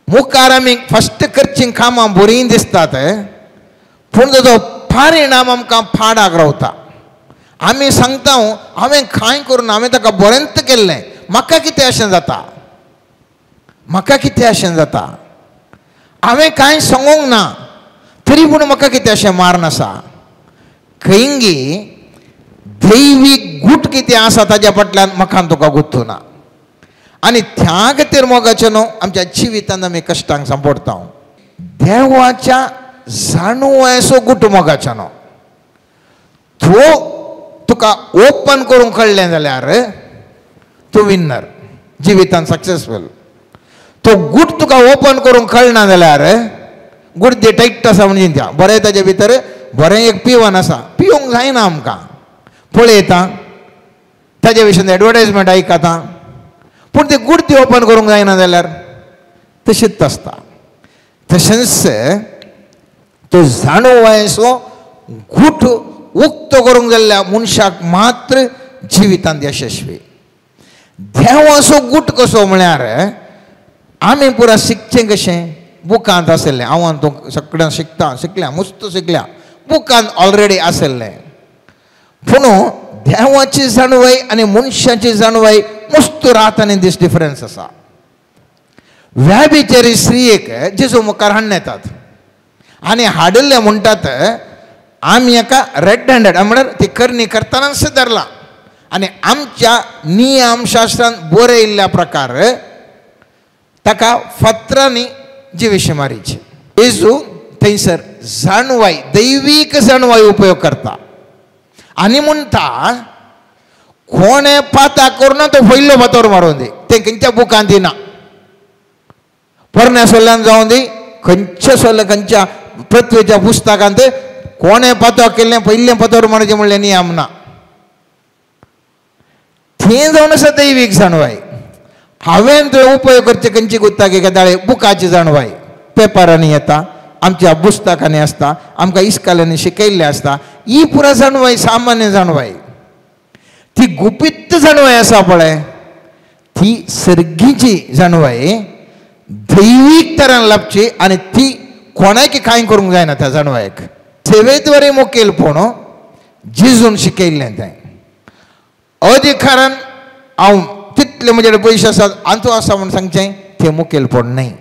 मुखार आमी फस्ट करची कामां बरी दिसतात पूण ताजो परिणाम आमकां फाडाक रावता. आमी सांगता हांवें कांय करून हांवें ताका बरेंत केल्लें, म्हाका कितें अशें जाता, म्हाका कितें अशें जाता, हांवें कांय सांगूंक ना तरी पूण म्हाका कितें अशें मार्न आसा. खंयगी दैवीक गूट कितें आसा ताज्या फाटल्यान म्हाका तुका गुत्तू ना. आनी त्या खातीर मोगाचें न्हू आमच्या जिवितांत आमी कश्टांक सांपडटा. देवाच्या जाणवायचो गूट मोगाचो न्हू. तो तुका ओपन करूंक कळ्ळें जाल्यार तूं विन्नर, जिवितांत सक्सेसफूल. तो गूट तुका ओपन करूंक कळना जाल्यार गूट दे टायट आसा म्हणजे त्या बरें ताजे भितर बरें एक पिवन आसा, पिवंक जायना आमकां. पळयता ताजे विशीं एडवर्टायजमेंट आयकता पूण ते गूट ती ओपन करूंक जायना जाल्यार तशीच आसता. तशेंच तो जाणवायचो गूट उक्तो करूंक जाल्ल्या मनशाक मात्र जिवितांत यशस्वी. देवाचो गूट कसो म्हळ्यार आमी पुरा शिकचें कशें, बुकांत आसलेलें. हांव तूं सगळें शिकल्या मस्त शिकल्या, बुकांत ऑलरेडी आसलेलें. पूण देवाची जाणवाय आनी मनशाची जाणवाय मस्त रात आनी दीस डिफरन्स आसा. व्याभिचारी स्त्रीयेक जेजू मुखार हाडून येतात आनी हाडिल्ले म्हणटात आमी हाका रेड हँडेड म्हळ्यार ती करणी करतानाच धरला आनी आमच्या नियमशास्त्रांत बरयल्ल्या प्रकार ताका फातरांनी जिवेशी मारीची. जेजू थंयसर जाणवाय दैवीक जाणवाय उपयोग करता आनी म्हणटा कोणे पाता करून तो पयलो फातोर मारून दी. ते खंयच्या बुकांत दिना, पोरण्या सोल्ल्यान जावं दी, खंयच्या सोल्ल्या खंयच्या पृथ्वीच्या पुस्तकांत कोणे पातो केल्लें पयलें फातोर मारचें म्हणलें नियम ना. थंय जावन आसा दैवीक जाणवाय. हांवें थंय उपयोग करचे खंयची गुत्ता की केदाळे बुकाची जाणवाय पेपरांनी येता, आमच्या पुस्तकांनी आसता, आमकां इस्कालांनी शिकयल्लें आसता. ही पुरा जाणवाय सामान्य जाणवाय. ती गुपित जाणवाय आसा पळय, ती सर्गीची जाणवाय दैवीक तरान लाभची आनी ती कोणाक कांय करूंक जायना. त्या जाणवायक सेवेद्वारे मुखेलपण जिजून शिकयल्लें तें. अधिकारान हांव तितले म्हजे पयशे आसात आनी तूं आसा म्हूण सांगचें तें मुखेलपण न्हय.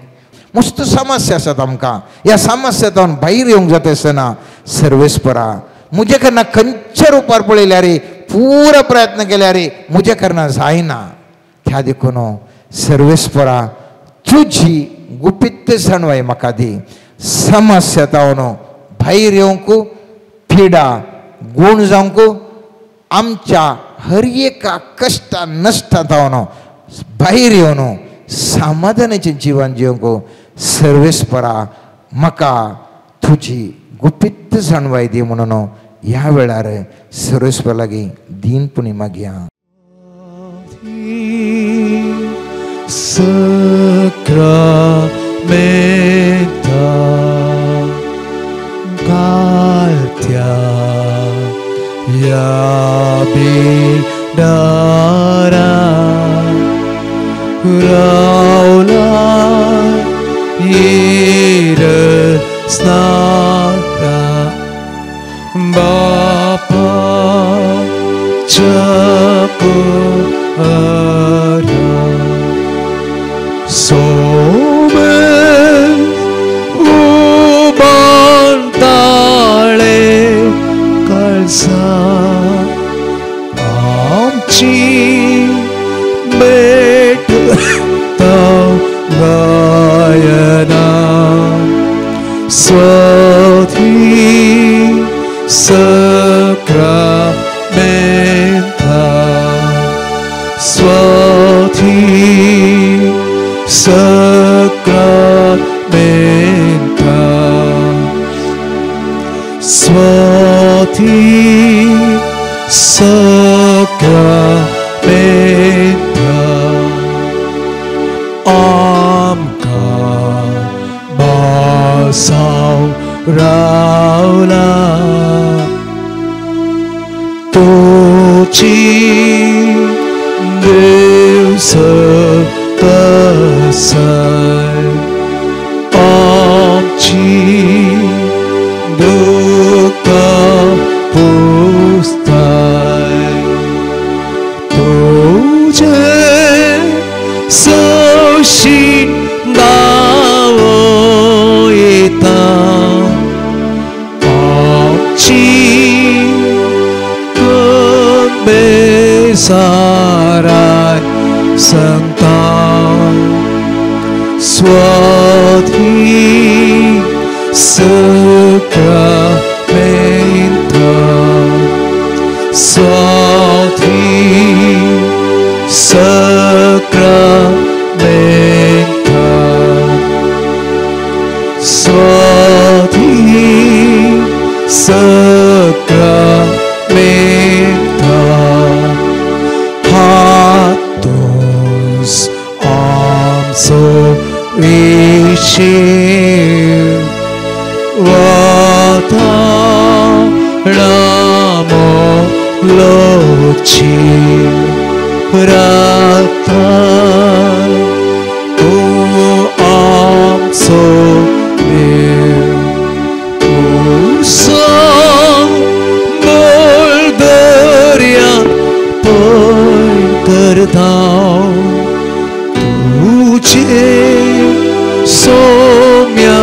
मस्त समस्या आसात आमकां. ह्या समस्यांतून भायर येवंक जाता आसतना सर्वेस्परा म्हजे कडल्यान खंयच्या रुपार पळयल्यार पुरो प्रयत्न केल्यार म्हजे कडल्यान जायना. त्या देखून सर्वेस्परा तुजी गुपित जाणवाय म्हाका दी. समस्यांतून भायर येवंक पिडा गूण जावंक आमच्या हर एका कश्ट नश्टांतून भायर येवन समाधानाचें जिवन जिवंक सर्वेस्परा म्हाका तुजी गुपित जाणवाय दी म्हणून ह्या वेळार सर्वेस्परा लागीं दीनपणी मागया. Kaltia ya bidara raula ire snara Bapa capu ara somen ubantale kalsa amchi bet tau gayana swathi sakramenta swathi sakramenta swathi sakramenta amka basau raula tuci Deus pasai 오신다오이다 없지 끝매사란 성탄 수어디 sacramento suoti sacramento suoti sacramento hatos amso receive Vata Ramo Lochi Rata Tu Am So Mir Usam Mulderyan Poi Kardao Tujhe Somya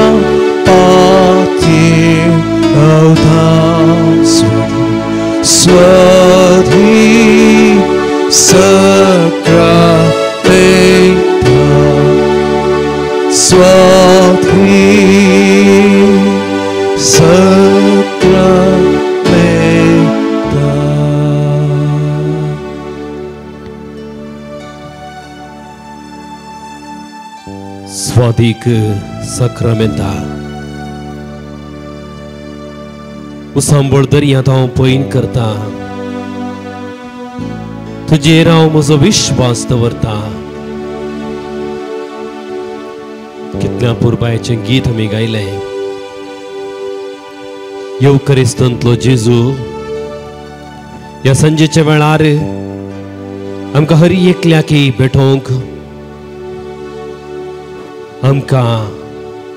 Swati Sacramento Swati Sacramento Svadik Sacramenta उसांबोळदर यातां पयन करता तुजेर हांव म्हजो विश्वास दवरता कितल्या पुरबायेचें गीत आमी गायलें येवकरिस्तंतलो जेजू ह्या संजेच्या वेळार आमकां हर एकल्याकी भेटोवंक आमकां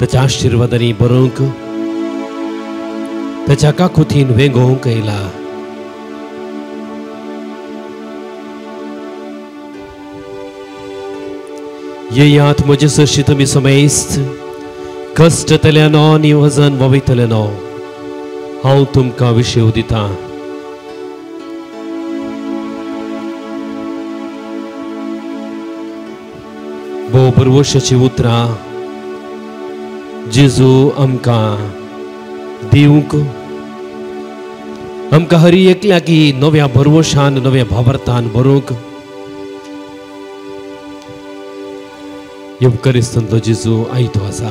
ताच्या आशिर्वादांनी बरोवंक ताच्या काकुतीन वेंगोवंक येयला येयात म्हजे सरशी तुमी समेस्त कश्टतल्यान आनी वजन वयतल्यान हांव तुमकां विशेव दितां भोव बरवशाची उतरां जेजू आमकां दिवंक आमकां हर एकल्याकी नव्या बरवशान नव्या भावार्थान बरोवंक येवकरिस्तंतलो जेजू आयतो आसा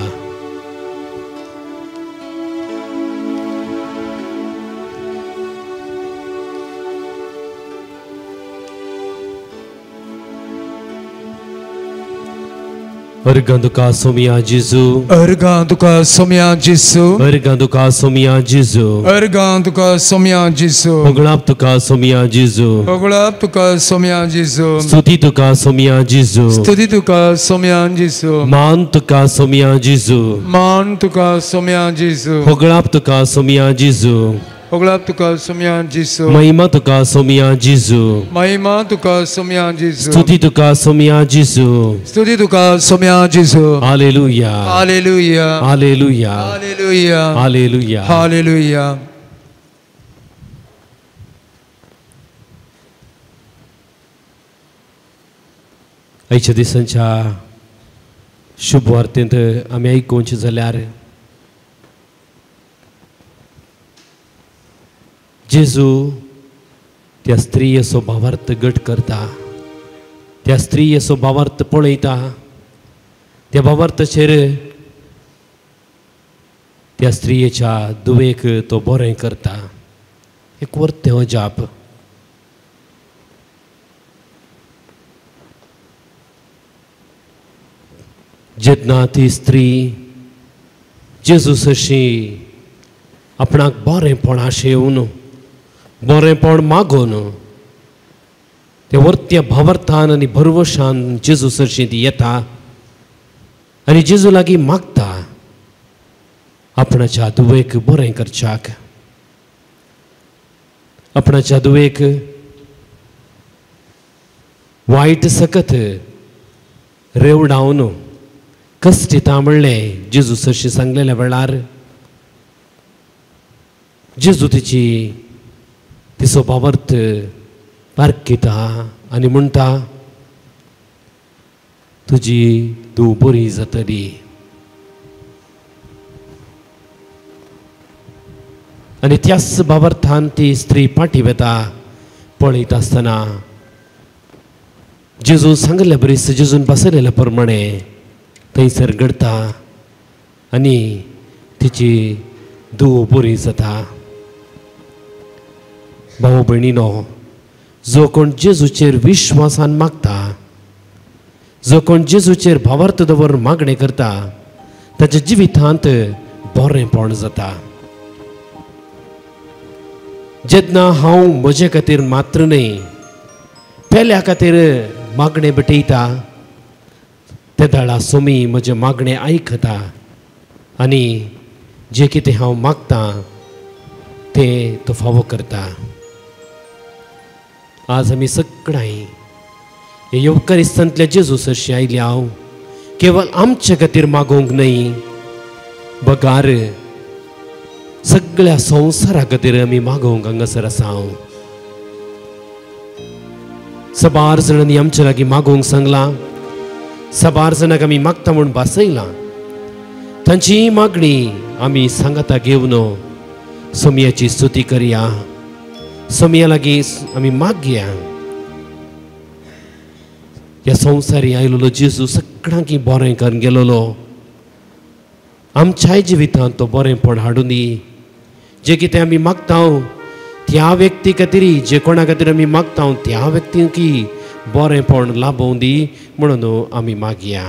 Erganduka somia Jesu. Erganduka somia Jesu. Erganduka somia Jesu. Erganduka somia Jesu. Oglaptuka somia Jesu. Oglaptuka somia Jesu. Stutituka somia Jesu. Stutituka somia Jesu. Mantuka somia Jesu. Mantuka somia Jesu. Oglaptuka somia Jesu. Oglaptuka somia Jesu. Mahimatuka somia Jesu. Mahimatuka somia Jesu. Stutituka somia Jesu. Stutituka somia Jesu. Hallelujah. Hallelujah. Hallelujah. Hallelujah. Hallelujah. Hallelujah. आयच्या दिसांच्या शुभ वार्तेंत आमी आयकुंचे जाल्यार जेजू त्या स्त्रियेचो भावार्थ घट करता त्या स्त्रियेचो भावार्थ पळयता त्या भावार्थाचेर त्या स्त्रियेच्या दुवेक तो बरें करता एक वर्त हो जाप जेन्ना ती स्त्री जेजू सशी आपणाक बरेंपणाशें येवन बरेंपण मागून त्या वर्त्या भावार्थान आनी भरवशान जेजू सरशी ती येता आनी जेजू लागीं मागता आपणाच्या दुवेक बरें करच्याक आपणाच्या दुवेक वायट सकत रेवडावन कस्टिता म्हणलें जेजू सरशी सांगलेल्या वेळार जेजू तिचो बाबर्थ पारखिता आनी म्हणटा तुजी तूं बरी जातली. आनी त्याच बाबर्थान ती स्त्री फाटी वेता पळयता आसतना जेजू सांगले बरीस जेजून बसयलेल्या प्रमाणे थंयसर घडटा आनी तिची धूव बरी जाता. भाऊ भयणीनो, जो कोण जेजूचेर विश्वासान मागता, जो कोण जेजूचेर भावार्थ दवरून मागणें करता, ताच्या जिवितांत बरेंपण जाता. जेन्ना हांव म्हजे खातीर मात्र न्ही पेल्या खातीर मागणें भेटयता, त्या दाळा सोमी म्हजे मागणें आयकता आनी जें कितें हांव मागतां तें तो फावो करता. आज आमी सगळां हे येवकारिस्तांतल्या जेजू सरशी आयली हांव केवळ आमचे खातीर मागोवंक न्ही, बगार सगळ्या संवसारा खातीर आमी मागोवंक हांगासर आसा. हांव सबार जाणांनी आमचे लागीं मागोवंक सांगलां, सबार जाणांक आमी मागता म्हूण भासयलां. तांची मागणी आमी सांगाता घेवन सोमयाची स्तुती करया, सोमया लागीं आमी मागया. ह्या संवसारी आयलोलो जेजू सगळ्यांक बरें करून गेलोलो. आमच्याय जिवितांत तो बरेंपण हाडून दी. जे कितें आमी मागता त्या व्यक्ती खातीर, जे कोणा खातीर आमी मागता त्या व्यक्तीक बरेंपण लाभोवं दी म्हणून आमी मागया.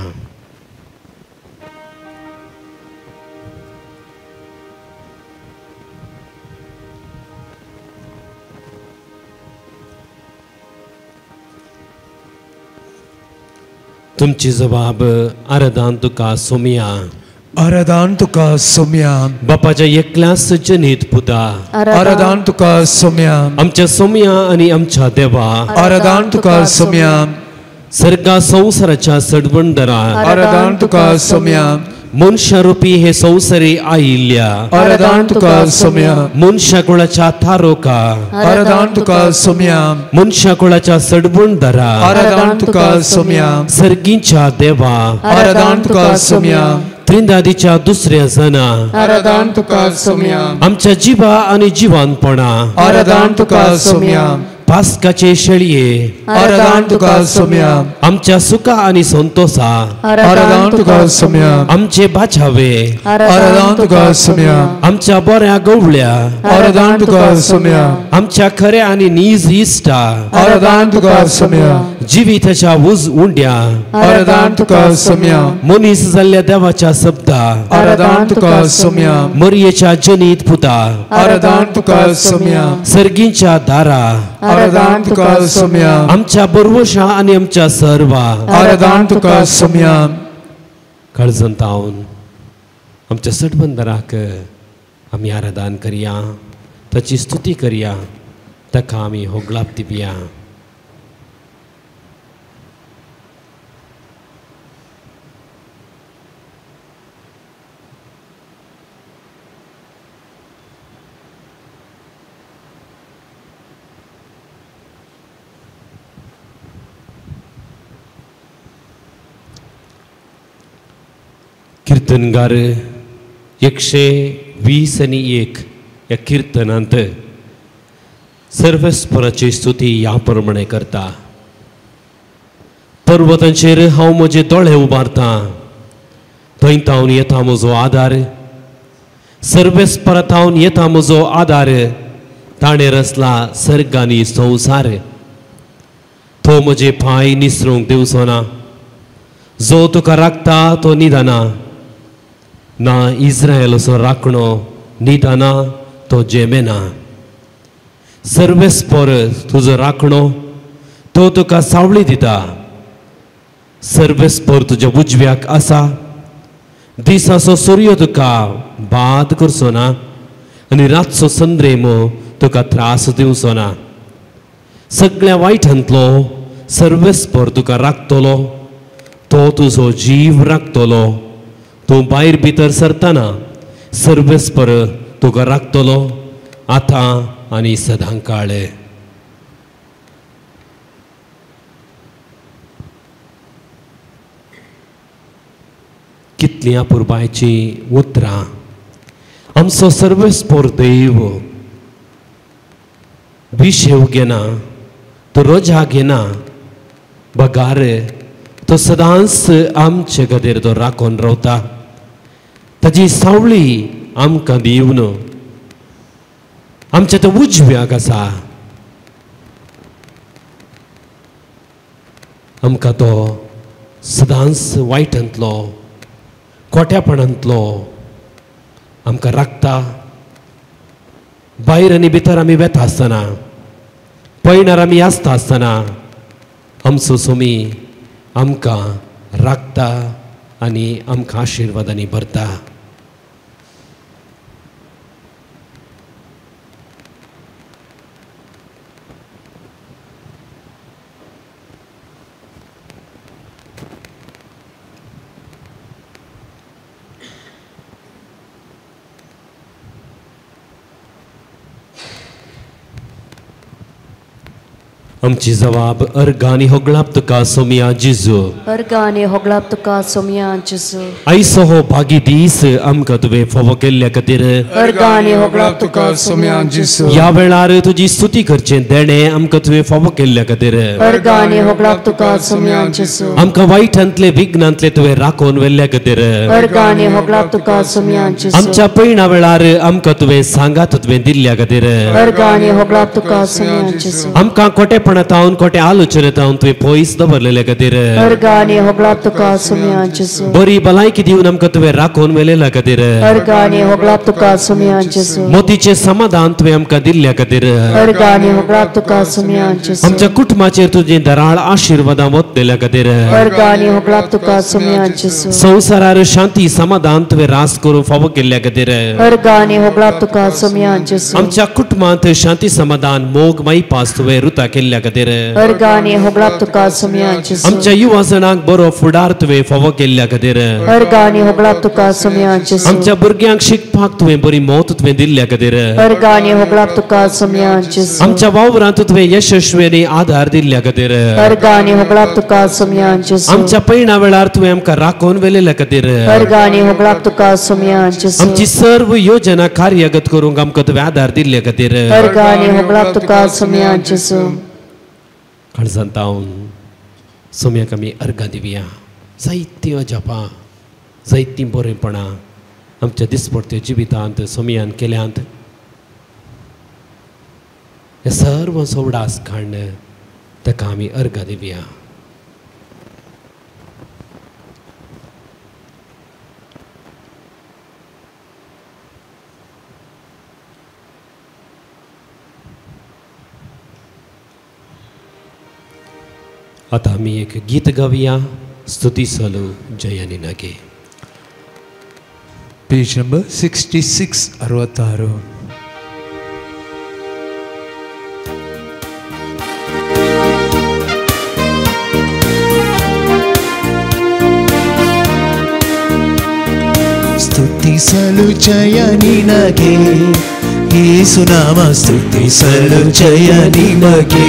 तुमची जबाब आराधान तुका सोमया, आराधान तुका सोमया, बापाच्या एकल्याच जनीत पुता, आराधान तुका सोमया, आमच्या सोमया आणि आमच्या देवा, आराधान तुका सोमया, सर्गा संसाराच्या सडवंडरा, आराधान तुका सोमया, मनशारूपी हे संसारी आयिल्ल्या, आराधान तुका सोमया, मनशाकुळाच्या थारोका, आराधान तुका सोमया, मनशाकुळाच्या सडवंडरा, आराधान तुका सोमया, सर्गीच्या देवा, आराधान तुका सोमया, त्रिंदादीच्या दुसऱ्या जना, आराधान तुका सोमया, आमच्या जिवा आणि जिवानपणा, आराधान तुका सोमया, पास्काचे शेळये, आराधान तुका सोमया, आमच्या सुखा आणि संतोषा, आराधान तुका सोमया, आमचे बाछावे, आराधान तुका सोमया, आमच्या बऱ्या गवळ्या, आराधान तुका सोमया, आमच्या खऱ्या आणि नीज इष्टा, आराधान तुका सोमया, जिविताच्या उज उंड्या, आराधान तुका सोमया, मनीस जाल्ल्या देवाच्या शब्दा, आराधान तुका सोमया, मरियेच्या जनीत पुता, आराधान तुका सोमया, सर्गीच्या दारा, आराधान तुका सोमया, आमच्या बरवशा आणि आमच्या सर्वा, आराधान तुका सोमया, काळजंतावन आमच्या सटबंदराक आमी आराधन करया, ताची स्तुती करया, ताका आमी होगलाप दिवया. कीर्तनगार 121 या कीर्तनांत सर्वेस्पराची स्तुती ह्या प्रमाणे करता. पर्वतांचेर हांव म्हजे दोळे उबारता, थंय तावन येता म्हजो आदार. सर्वेस्परांत हांव येता म्हजो आदार, ताणें रचला सर्ग आनी संवसार. तो म्हजे पांय निसरूंक दिवचो ना, जो तुका राखता तो निदाना. ना इस्रायल असो राखणो निदाना तो जेमेना. सर्वेस्पर तुजो राखणो तो तुका सावळी दिता. सर्वेस्पर तुज्या उजव्याक आसा. दिसाचो सूर्य तुका बाद करचो ना, आनी रातचो संद्रेम तुका त्रास दिवचो ना. सगळ्या वायटांतलो सर्वेस्पर तुका राखतलो. तो तुजो जीव राखतलो. तूं भायर भितर सरतना सर्वेस्पर तुका राखतलो आतां आनी सदांकाळ. कितलीं अपुरबायची उतरां. आमचो सर्वेस्पर देव विशेव घेना, तो रोजा घेना, बगार तो सदांच आमचे खातीर तो राखून रावता. ताजी सावळी आमकां दिवन आमच्या तो उजव्याक आसा. आमकां तो सदांच वायटांतलो खोट्यापणांतलो आमकां राखता. भायर आनी भितर आमी वेता आसतना, पयणार आमी आसता आसतना आमचो सोमी आमकां राखता आनी आमकां आशिर्वादांनी भरता. आमची जबाब अर्गानी होगळाप तुका सोमिया जिजू. अर्गानी होगळाप तुका सोमिया जिजू. आयचो हो भागी दीस आमकां तुवें फोवो केल्ल्या खातीर अर्गानी होगळाप तुका सोमिया जिजू. ह्या वेळार तुजी स्तुती करचें देणें आमकां तुवें फोवो केल्ल्या खातीर अर्गानी होगळाप तुका सोमिया जिजू. आमकां वायटांतले विघ्नांतले तुवें राखून व्हेल्ल्या खातीर अर्गानी होगळाप तुका सोमिया जिजू. आमच्या पैणा वेळार आमकां तुवें सांगात तुवें दिल्ल्या खातीर अर्गानी होगळाप तुका सोमिया जिजू. आमकां खोटेपणांतावन खोटे आलोचनेतावन तुवें पयस दवरलेल्या खातीर अर्गानी होगळाप तुका सोमिया जिजू. बरी भलायकी दिवन आमकां तुवें राखून व्हेलेल्या खातीर अर्गानी होगळाप तुका सोमिया जिजू. मोतीचें समाधान तुवें आमकां दिल्ल्या खातीर अर्गानी होगळाप तुका सोमिया जिजू. आमच्या कुटुंबाचेर तुजें दराळ आशिर्वादां वतलेल्या खातीर अर्गानी होगळाप तुका सोमिया जिजू. संवसारार शांती समाधान तुवें रास करून फावो केल्ल्या खातीर अर्गानी होगळाप तुका सोमिया जिजू. आमच्या कुटुंबांत शांती समाधान मोग माईपास तुवें रुता केल्ल्या खातीर अर्गानी होगळाप तुका सोमिया जिजू. आमच्या युवा जणांक बरो फुडार तुवें फावो केल्ल्या खातीर अर्गानी होगळाप तुका सोमिया जिजू. आमच्या भुरग्यांक शिकपाक तुवें बरी मोत तुवें दिल्ल्या खातीर अर्गानी होगळाप तुका सोमिया जिजू. आमच्या वावरांत तुवें यशस्वीनी आधार दिल्ल्या खातीर अर्गानी होगळाप तुका सोमिया जिजू. आमच्या पैणा वेळार तुवें आमकां राखून व्हेलेल्या खातीर अर्गानी होगळाप तुका सोमिया जिजू. आमची सर्व योजना कार्यगत करूंक आमकां तुवें आधार दिल्ल्या खातीर अर्गानी होगळाप तुका सोमिया जिजू. काळजांतावन सोम्याक आमी अर्गां दिवया. जायतीं अजापां जायतीं बरेपणां आमच्या दिसपडत्या जिवितांत सोमयान केल्यांत हे सर्व सोवडास खाण ताका आमी अर्गां दिवया. आता आमी एक गीत गावया. स्तुती चालू जयानी नागे. Page number 66 66. ಸ್ತುತಿಸಲು ಜಯ ನಿನಗೆ ಯೇಸುನಾಮ ಸ್ತುತಿಸಲು ಜಯ ನಿನಗೆ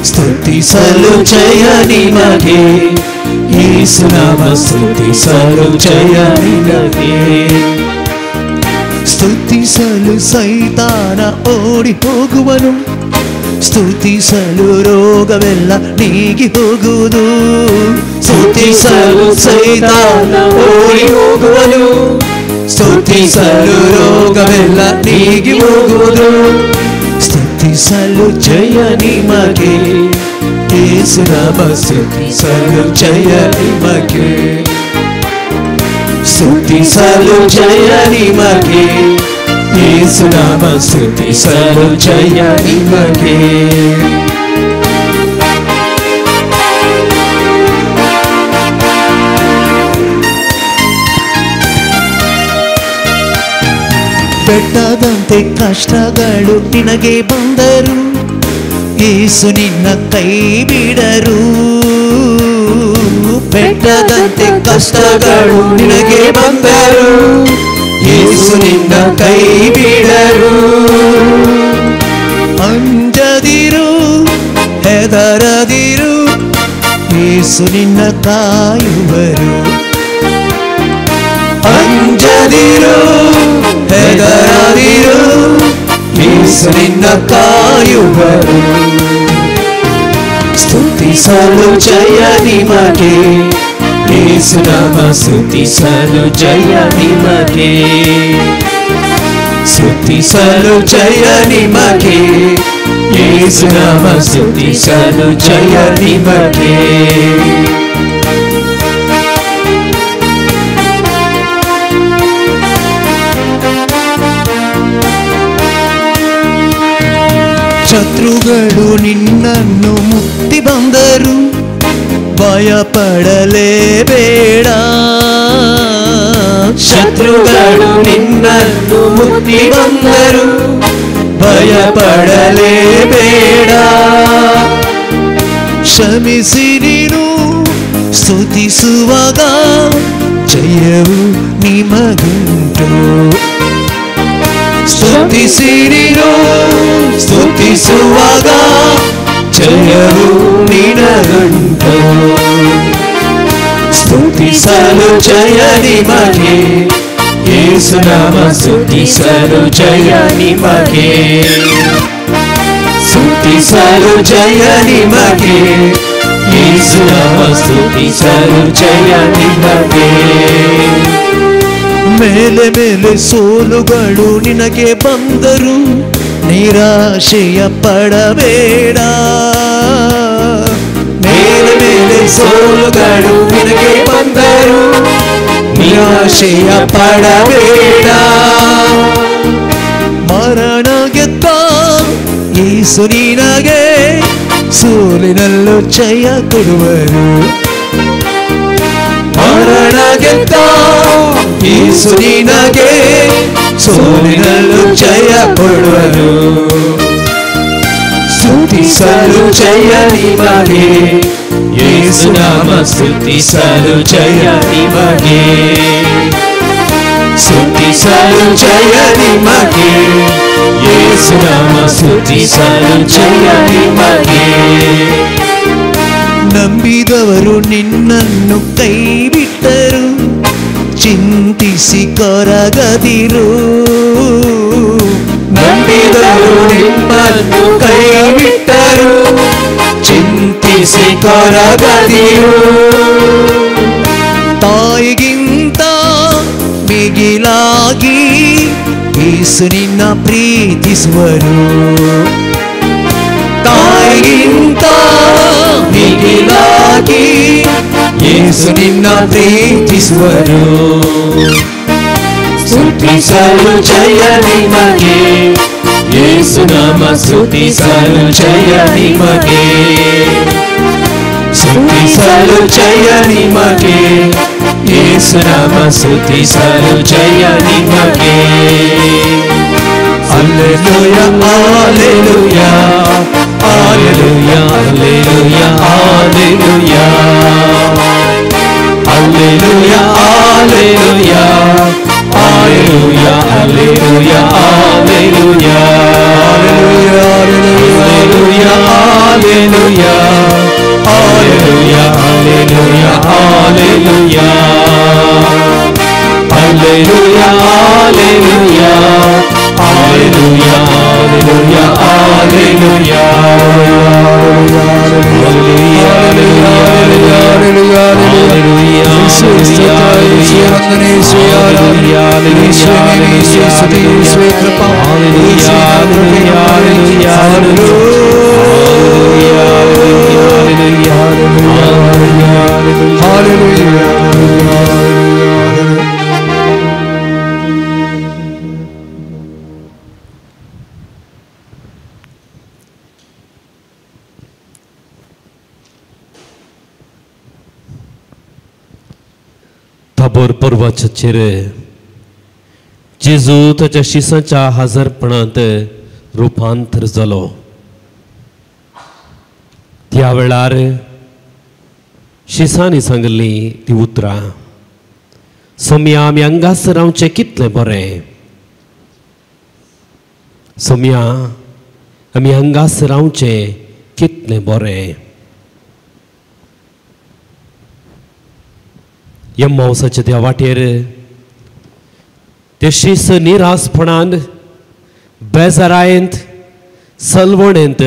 ಸ್ತುತಿಸಲು ಜಯ ನಿನಗೆ ಯೇಸುನಾಮ ಸ್ತುತಿಸಲು ಜಯ ನಿನಗೆ ಸ್ತುತಿಸಲು ಸೈತಾನ ಓಡಿ ಹೋಗುವನು ಸ್ತುತಿಸಲು ರೋಗವೆಲ್ಲ ನೀಗಿ ಹೋಗುವುದು ಸ್ತುತಿಸಲು ಸೈತಾನ ಓಡಿ ಹೋಗುವನು ಸ್ತುತಿಸಲು ರೋಗವೆಲ್ಲ ನೀಗಿ ಹೋಗುವುದು ಸ್ತುತಿಸಲು ಜಯ ನಿಮಗೆ ಯೇಸುನಾಮ ಸ್ತುತಿಸಲು ಜಯ ನಿಮಗೆ ಸ್ತುತಿಸಲು ಜಯ ನಿಮಗೆ ಯೇಸುನಾಮ ಸ್ತುತಿಸಲು ಜಯ ನಿಮಗೆ ಬೆಟ್ಟದಂತೆ ಕಷ್ಟಗಳು ನಿನಗೆ ಬಂದರು ಯೇಸು ನಿನ್ನ ಕೈ ಬಿಡರು ಬೆಟ್ಟದಂತೆ ಕಷ್ಟಗಳು ನಿನಗೆ ಬಂದರು, ಯೇಸು ನಿನ್ನ ಕೈ ಬಿಡರು. ಅಂಜದಿರು, ಹೆದರದಿರು, ಯೇಸು ನಿನ್ನ ಕಾಯುವರು. ಅಂಜದಿರು, ಹೆದರದಿರು, ಯೇಸು ನಿನ್ನ ಕಾಯುವರು. ಸ್ತುತಿಸಲು ಜಯ ನಿಮಗೆ, ಯೇಸು ನಾಮ ಸ್ತುತಿಸಲು ಜಯ ನಿಮಗೆ. ಸ್ತುತಿಸಲು ಜಯ ನಿಮಗೆ, ಯೇಸು ನಾಮ ಸ್ತುತಿಸಲು ಜಯ ನಿಮಗೆ. ಶತ್ರುಗಳು ನಿನ್ನನ್ನು ಮುಕ್ತಿ ಬಂದರು, ಭಯಪಡಲೇಬೇಡ. ಶತ್ರುಗಳು ನಿನ್ನನ್ನು ಮುಕ್ತಿ ಬಂದರು, ಭಯಪಡಲೇಬೇಡ. ಶ್ರಮಿಸಿ ನೀನು ಸ್ತುತಿಸುವಾಗ ಜಯವು ನಿಮಗುಂಟು. ಸ್ತುತಿಸಿ ನೀನು ಸ್ತುತಿಸುವಾಗ ಜಯವು ನಿನಗುಂಟು. ಸ್ತುತಿಸಲು ಜಯ ನಿಮಗೆ, ಯೇಸು ನಾಮ ಸ್ತುತಿಸಲು ಜಯ ನಿಮಗೆ. ಸ್ತುತಿಸಲು ಜಯ ನಿಮಗೆ, ಯೇಸು ನಾಮ ಸ್ತುತಿಸಲು ಜಯ ನಿಮಗೆ. ಮೇಲೆ ಮೇಲೆ ಸೋಲುಗಳು ನಿನಗೆ ಬಂದರು, ನಿರಾಶೆಯ ಪಡಬೇಡ. ಮೇಲೆ ಮೇಲೆ ಸೋಲುಗಳು ನಿನಗೆ ಬಂದರು, ನಿರಾಶೆಯ ಪಡಬೇಡ. ಮರಣ ಗೆದ್ದ ಯೇಸು ನಿನಗೆ ಸೋಲಿನಲ್ಲೂ ಜಯ ಕೊಡುವರು. ಮರಣ ಗೆದ್ದ ಯೇಸು ನಿನಗೆ ಸೋಲಿನಲ್ಲೂ ಜಯ ಕೊಡುವರು. ಸ್ತುತಿಸಲು ಜಯ ನಿಮಗೆ, ಯೇಸು ನಾಮ ಸ್ತುತಿಸಲು ಜಯ ನಿಮಗೆ. ಸ್ತುತಿಸಲು ಜಯ ನಿಮಗೆ, ಯೇಸು ನಾಮ ಸ್ತುತಿಸಲು ಜಯ ನಿಮಗೆ. ನಂಬಿದವರು ನಿನ್ನನ್ನು ಕೈ ಬಿಟ್ಟರು, ಚಿಂತಿಸಿ ಕೊರಗದಿರು. ನಂಬಿದವರು ನಿಮ್ಮನ್ನು ಕೈ ಬಿಟ್ಟರು, ಚಿಂತಿಸಿ ಕೊರಗದಿರು. ತಾಯಿಗಿಂತ ಮಿಗಿಲಾಗಿ ಯೇಸು ನಿನ್ನ ಪ್ರೀತಿಸುವರು. ತಾಯಿಗಿಂತ ಮಿಗಿಲಾಗಿ ಯೇಸು ನಿನ್ನ ಪ್ರೀತಿಸುವರು. ಸ್ತುತಿಸಲು ಜಯ ನಿಮಗೆ, ಯೇಸು ನಾಮ ಸ್ತುತಿಸಲು ಜಯ ನಿಮಗೆ. ಸ್ತುತಿಸಲು ಜಯ ನಿಮಗೆ, ಯೇಸು ನಾಮ ಸ್ತುತಿಸಲು ಜಯ ನಿಮಗೆ. Hallelujah, hallelujah, hallelujah, hallelujah, hallelujah. Hallelujah, hallelujah, hallelujah, hallelujah, hallelujah. Hallelujah, hallelujah, hallelujah, hallelujah, hallelujah. Hallelujah, hallelujah, hallelujah, hallelujah, hallelujah. Tabor पर्वाच्या चेरे जेजू ताच्या शिसाच्या हजरपणांत रुपांतर जालो. त्या वेळार शिसांनी सांगली ती उतरां सोम्या आमी हांगास रावचें कितलें बरें सोम्या आमी हांगास रावचें कितलें बरें एम्माउसाच्या त्या वाटेर ते शिस निरासपणान बेजारायेंत सलवणेंत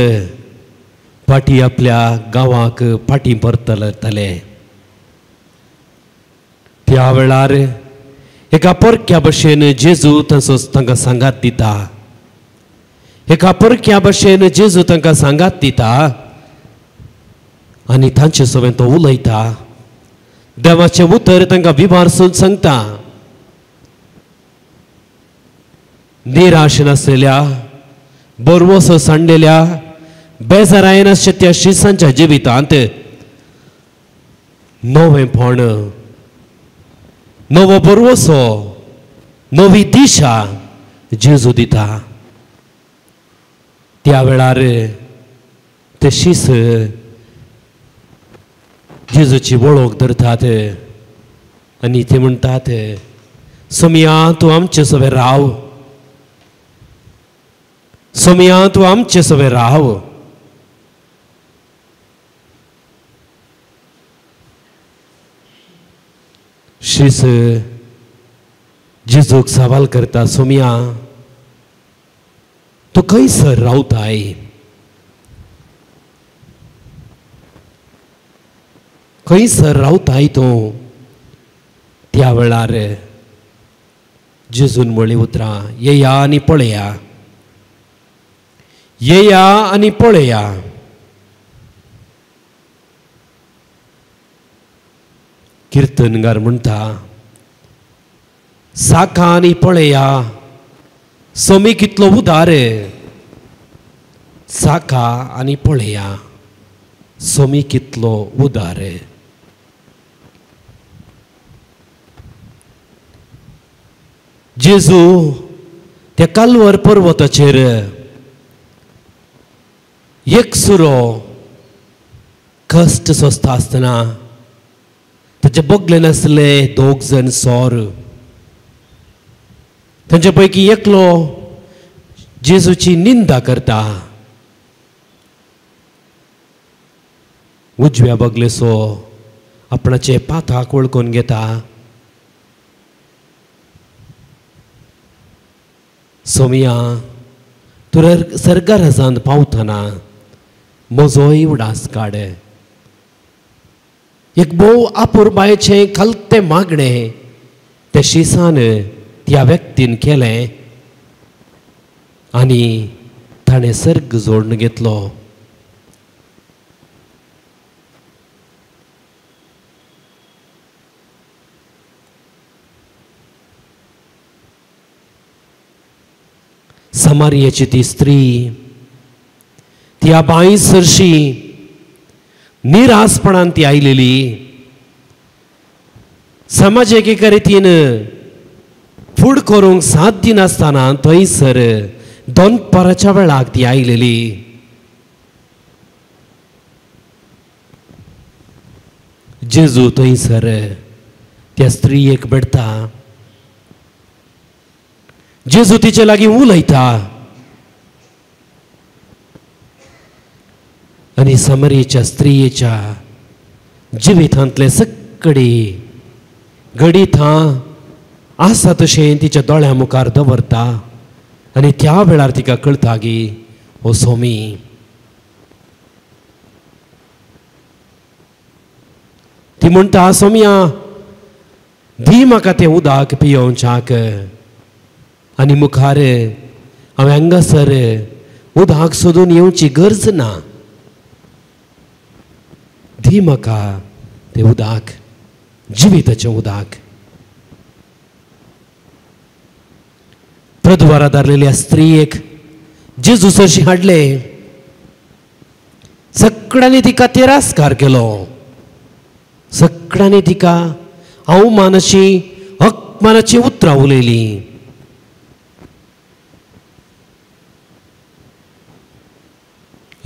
फाटी आपल्या गांवाक फाटी परतले त्या वेळार एका परक्या भशेन जेजू तसोच तांकां सांगात दिता एका परक्या भशेन जेजू तांकां सांगात दिता आनी तांचे सोबें तो उलयता देवाचें उतर तांकां विबारसून सांगता निराश नासलेल्या बरवसो सांडलेल्या बेजारायेन आसच्या त्या शिसांच्या जिवितांत नवेंपण नवो बरवसो नवी दिशा जेजू दिता त्या वेळार ते शिस जेजूची वळख धरतात आनी ते म्हणटात सोम्या तूं आमचे सोबे राव सोम्या तूं आमचे सोबे राव शिस जेजूक सवाल करता सोम्या तूं खंयसर रावताय खंयसर रावताय तूं त्या वेळार जेजून म्हळीं उतरां येया आनी पळया येया आनी पळया कीर्तनगार म्हणटा साका आनी पळया सोमी कितलो उदार साका आनी पळया सोमी कितलो उदार जेजू त्या काल्वर पर्वताचेर एकसुरो कश्ट सोंसता आसतना ताचे बगलेन आसले दोग जण सोर तांचे पैकी एकलो जेजूची निंदा करता उजव्या बगलेसो आपणाचे पाताक वळखून घेता सोम्या तुर सर्गाराजांत पावतना म्हजोय उडास काड एक भोव आपुरबायेचें खालतें मागणें त्या शिसान त्या व्यक्तीन केलें आनी ताणें सर्ग जोडून घेतलो समारियाची ती स्त्री त्या बाई सरशी निरासपणान ती आयलेली समाजाक एका रितीन फूड करूंक साथ दिनासतना थंयसर दनपाराच्या वेळाक ती आयलेली जेजू थंयसर त्या स्त्रियेक भेटता जेजू तिचे लागीं उलयता आनी समरीच्या स्त्रियेच्या जिवितांतले सगळी घडीत आसा तशें तिच्या दोळ्या मुखार दवरता आनी त्या वेळार तिका कळटा की ओ सोमी ती म्हणटा सोम्या दी म्हाका तें उदक पियोवच्याक आनी मुखार हांवें हांगासर उदक सोदून येवची गरज ना दी म्हाका तें उदक जिविताचें उदक प्रद्वारा दारलेल्या स्त्रियेक जेजू सरशी हाडले सगळ्यांनी तिका तिरस्कार केलो सगळ्यांनी तिका अवमानाची अपमानाची उतरां उलयलीं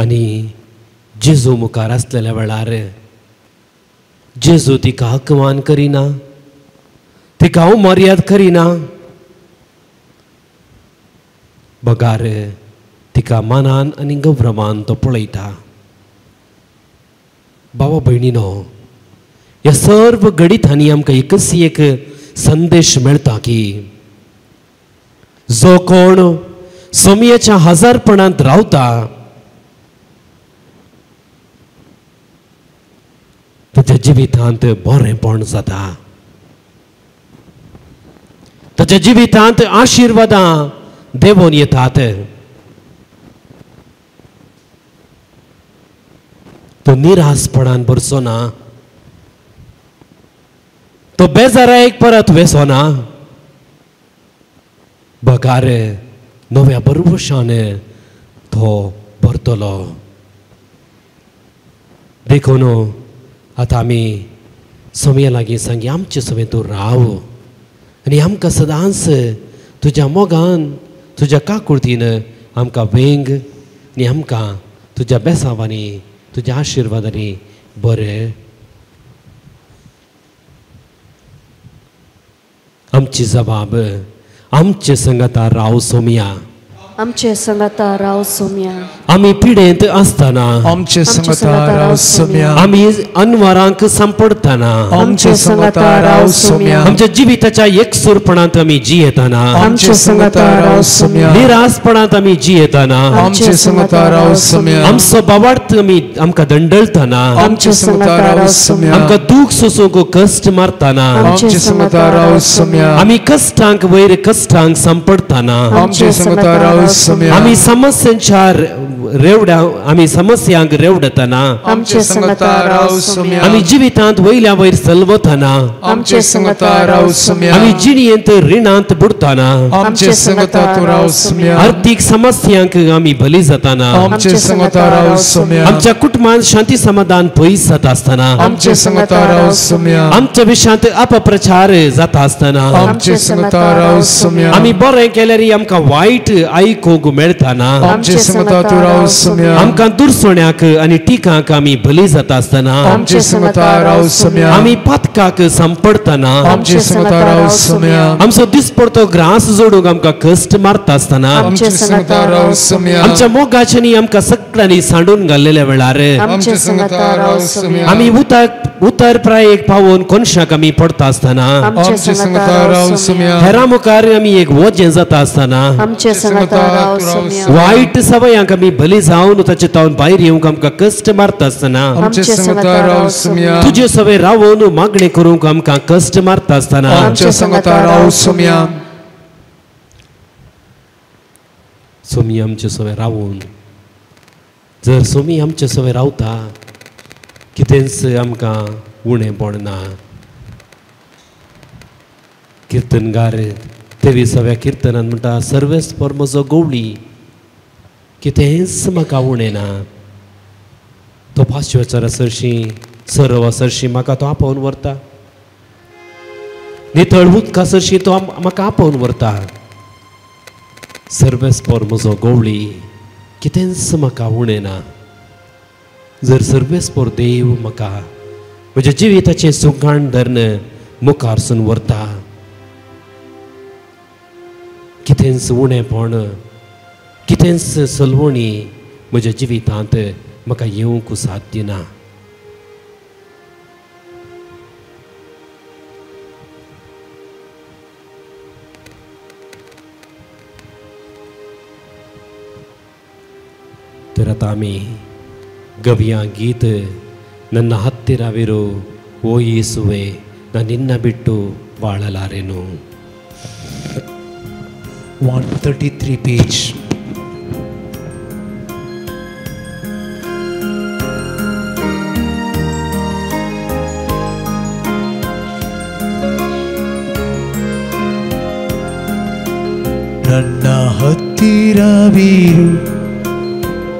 आनी जेजू मुखार आसलेल्या वेळार जेजू तिका हकमान करिना, तिका हांव मर्याद करिना, बगार तिका मानान आनी गौरवान तो पळयता. भावा भयणीनो, ह्या सर्व घडीतांनी आमकां एकच एक संदेश मेळटा की जो कोण सोमयेच्या हजारपणांत रावता ताच्या जिवितांत बरेंपण जाता, ताच्या जिवितांत आशिर्वादां देवून येतात. तो निरासपणान भरसो ना, तो बेजारायक परत वेसो ना, बगार नव्या भरवशान तो भरतलो. देखून आतां आमी सोमया लागीं सांगी आमचे सोबे तूं राव आनी आमकां सदांच तुज्या मोगान तुज्या काकुळतीन आमकां वेंग आनी आमकां तुज्या बेसांवांनी तुज्या आशिर्वादांनी बरें. आमची जबाब आमचे संगता राव सोमया, आमचे संगता राव सोमया. आमी पिडेंत आसतना, आमचे संगता राव सोमया, आमी अनवरांक सांपडतना, आमचे संगता राव सोमया, आमच्या जिविताच्या एकसूरपणांत आमी जियेतना, आमचे संगता राव सोमया, निरासपणांत आमी जियेतना, आमचे संगता राव सोमया, आमचो बाबार्थ आमी आमकां दंडळतना, आमचे संगता राव सोमया, आमकां दूख सोसूंक कश्ट मारतना, आमचे संगता राव सोमया, आमी कश्टांक वयर कश्टांक सांपडतना, आमचे संगता राव सोमया, आमी समस्यांच्या समस्यांक रेवडतना, आमचे संगता राव सोमया, आमी जिवितांत वयल्या वयर चलवतना, आमचे संगता राव सोमया, आमी जिणयेंत रिणांत बुडतना, आमचे संगता तू राव सोमया, आर्थीक समस्यांक आमी बली जातना, आमचे संगता राव सोमया, आमच्या कुटुंबांत शांती समाधान पयस जाता आसतना, आमचे संगता राव सोमया, आमच्या विशयांत अपप्रचार जाता आसतना, आमचे संगता राव सोमया, आमी बरें केल्यार आमकां वायट आयकूंक मेळटाना, आमचे संगता तू राव सोमया, आमकां दुरसोण्याक आनी टिकांक आमी बली जाता आसतना, आमचे संगता राव सोमया, आमी पातकाक सांपडतना, आमचे संगता राव सोमया, आमचो दिसपडतो ग्रास जोडूंक आमकां कश्ट मारता आसतना, आमचे संगता राव सोमया, आमच्या मोगाच्यांनी आमकां सगळ्यांनी सांडून घाल्लेल्या वेळार आमचे संगता राव सोमया, आमी उतर प्रायेक पावोन कोनशाक आमी पडता आसतना, आमचे संगता राव सोमया, हेरां मुखार आमी एक वजें जाता आसतना, आमचे संगता राव सोमया, वायट सवयांक आमी बली जावन ताचे तावन भायर येवंक आमकां कश्ट मारता आसतना, आमचे संगता राव सोमया, तुजे सवय रावून मागणी करूंक आमकां कश्ट मारता आसतना, आमचे संगता राव सोमया, सोमी आमचे सवय रावून जर सोमी आमचे सवय रावता कितेंच आमकां उणेंपण ना. किर्तनगार 23व्या किर्तनान म्हणटा सर्वेस्पर म्हजो गवळी कितेंच म्हाका उणें ना. तो 500 सरव सरशी म्हाका तो आपोवन व्हरता, नितळ उदका सरशी तो म्हाका आपोवन व्हरता. सर्वेस्पर म्हजो गवळी कितेंच म्हाका उणें ना. जर सर्वेस्पर देव म्हाका म्हज्या जिविताचें सुकाण धरन मुखारसून व्हरता, कितेंच उणेंपण कितेंच सलवणी म्हज्या जिवितांत म्हाका येवंक साध्य ना. तर आतां आमी ಗವಿಯ ಗೀತ ನನ್ನ ಹತ್ತಿರವಿರು ಓ ಯೇಸುವೆ ನಾನು ನಿನ್ನ ಬಿಟ್ಟು ಬಾಳಲಾರೆನು. 133 page. ನನ್ನ ಹತ್ತಿರವಿರು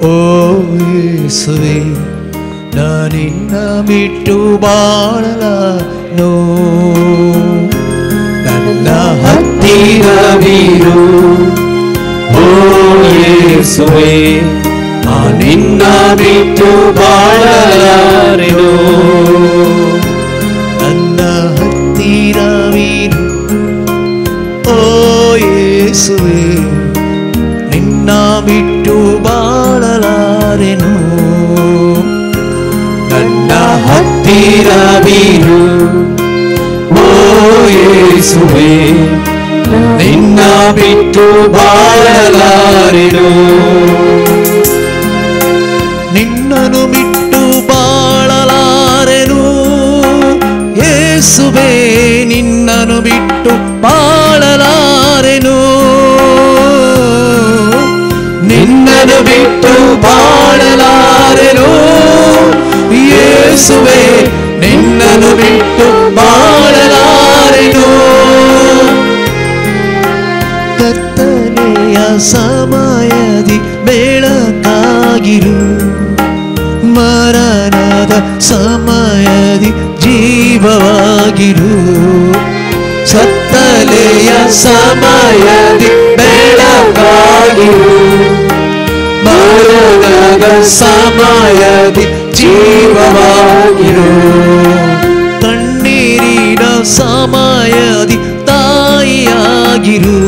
ಓ ಯೇಸುವೆ ನಾನಿನ್ನ ಬಿಟ್ಟು ಬಾಳಲಾರೆನು. ನನ್ನ ಹತ್ತಿರವಿರು ಓ ಯೇಸುವೆ ನಾನಿನ್ನ ಬಿಟ್ಟು ಬಾಳಲಾರೆನು. ಹತ್ತಿರವಿರು ಓ ಯೇಸುವೆ ನಿನ್ನ ಬಿಟ್ಟು ಬಾಳಲಾರೆನು ನಿನ್ನನು ಬಿಟ್ಟು ಬಾಳಲಾರೆನು ಯೇಸುವೆ ನಿನ್ನನು ಬಿಟ್ಟು ಬಾಳಲಾರೆನು ನಿನ್ನನು ಬಿಟ್ಟು ಬಾಳಲಾರೆನು ಯೇಸುವೆ ನಿನ್ನನು ಬಿಟ್ಟು ಬಾಳಲಾರೆನು ಕತ್ತಲೆಯ ಸಮಯದಿ ಬೆಳಕಾಗಿರು ಮರಣದ ಸಮಯದಿ ಜೀವವಾಗಿರು ಸತ್ತಲೆಯ ಸಮಯದಿ ಬೆಳಕಾಗಿರು ಮರಣದ ಸಮಯದಿ ಜೀವವಾಗಿರು ಕಣ್ಣೀರಿನ ಸಮಯದಿ ತಾಯಿಯಾಗಿರು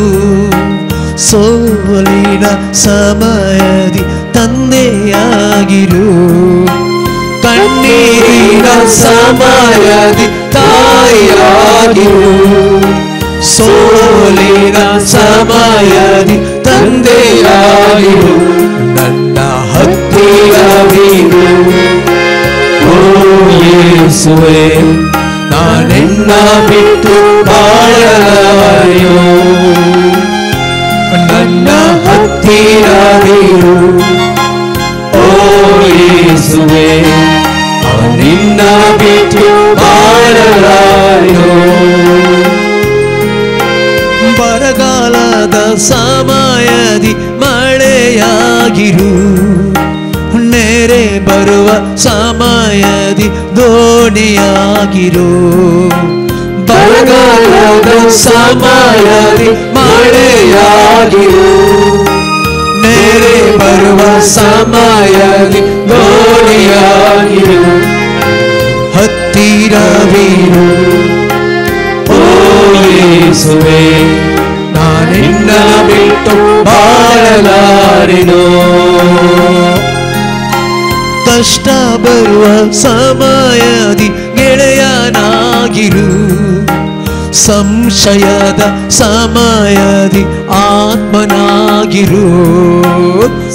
ಸೋಲಿನ ಸಮಯದಿ ತಂದೆಯಾಗಿರು ಕಣ್ಣೀರಿನ ಸಮಯದಿ ತಾಯಿಯಾಗಿರು ಸೋಲಿನ ಸಮಯದಿ ತಂದೆಯಾಗಿರು ನನ್ನ ಹತ್ತಿರವಿರು ಓ ಯೇಸುವೆ ನಾನೆನ್ನ ಬಿಟ್ಟು ಬಾಳಲಾರೆನು ನನ್ನ ಹತ್ತಿರವಿರು ಓ ಯೇಸುವೆ ನಿನ್ನ ಬಿಟ್ಟು ಬಾಳಲಾರೆನು ಬರಗಾಲದ ಸಮಯದಿ ಮಳೆಯಾಗಿರು ನೆರೆ ಬರುವ ಸಮಯದಿ ದೋಣಿಯಾಗಿರು ಬರಗಾಲದ ಸಮಯದಿ ಮಳೆಯಾಗಿರು ನೆರೆ ಬರುವ ಸಮಯದಿ ದೋಣಿಯಾಗಿರು ಹತ್ತಿರವಿರು ಓ ಯೇಸುವೆ ನಾನಿನ್ನ ಬಿಟ್ಟು ಬಾಳಲಾರೆನು ಕಷ್ಟ ಬರುವ ಸಮಯದಿ ಗೆಳೆಯನಾಗಿರು ಸಂಶಯದ ಸಮಯದಿ ಆತ್ಮನಾಗಿರು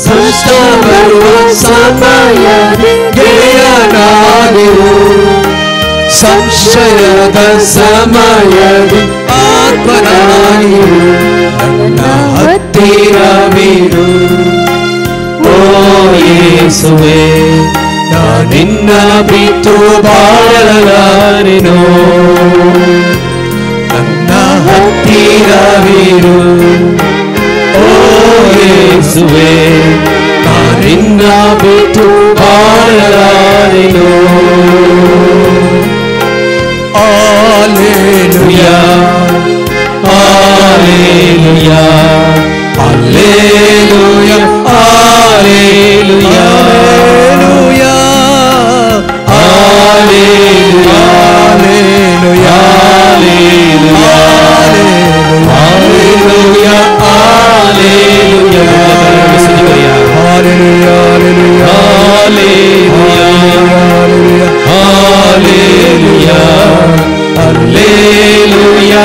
ಕಷ್ಟ ಬರುವ ಸಮಯದಿ ಗೆಳೆಯನಾಗಿರು ಸಂಶಯದ ಸಮಯದಿ ಆತ್ಮನಾಗಿರು ನನ್ನ ಹತ್ತಿರವಿರು ಓ ಯೇಸುವೆ ನಾನಿನ್ನ ಬಿಟ್ಟು ಬಾಳಲಾರೆನು ನನ್ನ ಹತ್ತಿರವಿರು ಓ ಯೇಸುವೆ ನಾನಿನ್ನ ಬಿಟ್ಟು ಬಾಳಲಾರೆನು Alleluia, Alleluia, Alleluia, Alleluia, Alleluia, Alleluia, Alleluia, Alleluia, Alleluia, Alleluia, Alleluia, Alleluia,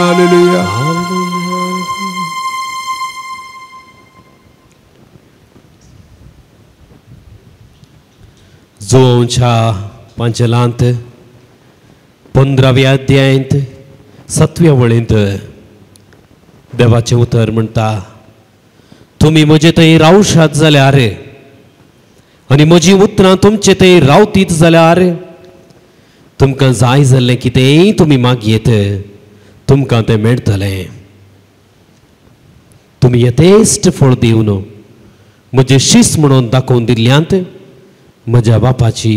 Alleluia, जोंच्या पंचलांत 15व्या अध्यायांत 7व्या वळेंत देवाचें उतर म्हणटा तुमी म्हजे थंय रावशात जाल्यार आनी म्हजीं उतरां तुमचे थंय रावतीत जाल्यार तुमकां जाय जाल्लें कितेंय तुमी मागयेत तुमकां तें मेळटलें तुमी यथेश्ट फळ दिवन म्हजें शिस म्हणून दाखोवन दिल्ल्यांत म्हज्या बापाची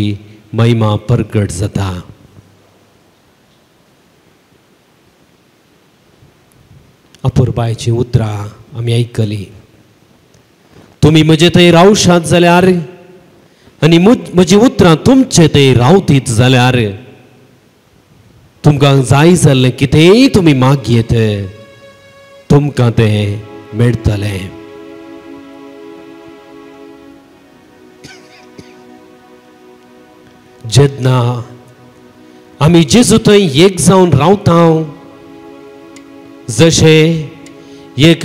महिमा प्रकट जाता अपुरबायची उतरां आमी आयकली तुमी म्हजे थंय रावशात जाल्यार आनी म्हजी उतरां तुमचे थंय रावतीत जाल्यार तुमकां जाय जाल्लें कितेंय तुमी मागयेत तुमकां तें मेळटलें. जेन्ना आमी जेजू थंय एक जावन रावता जशें एक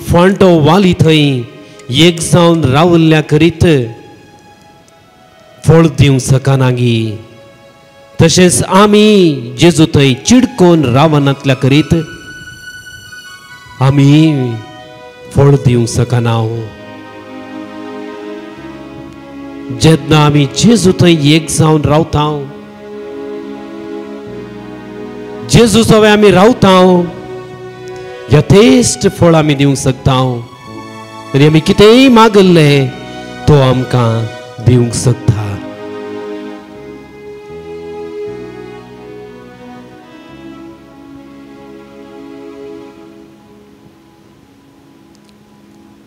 फांटो वाली थंय एक जावन रावल्ल्या करीत फळ दिवंक सकनागी तशेंच आमी जेजू थंय चिडकोन रावनातल्या करीत आमी फळ दिवंक सकना. जेन्ना आमी जेजू थंय एक जावन रावता जेजू सवे आमी रावता यथेश्ट फळ आमी दिवंक शकता आनी आमी कितेंय मागल्लें तो आमकां दिवंक शकता.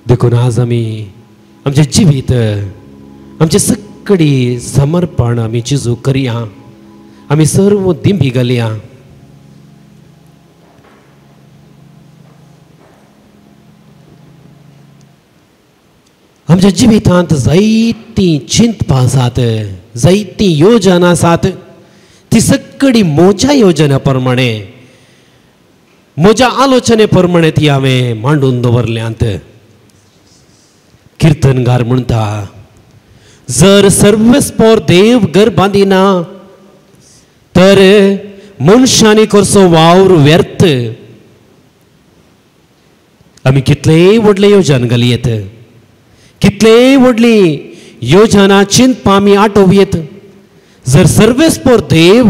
देखून आज आमी आमचें जिवीत आमचें सगळी समर्पण आमी जेजू करया. आमी सर्व दिंबी घालया. आमच्या जिवितांत जायतीं चिंतपां आसात जायतीं योजना आसात ती सगळी म्हज्या योजने प्रमाणे म्हज्या आलोचने प्रमाणे ती हांवें मांडून दवरल्यांत. कीर्तनगार म्हणटा जर सर्वस्पोर देव घर बांदिना तर मनशांनी कसो वावर व्यर्थ. आमी कितलेय व्हडले योजना घालयेत कितलेय व्हडली योजना चिंतपां आमी आटोवयेत जर सर्वेस्पोर देव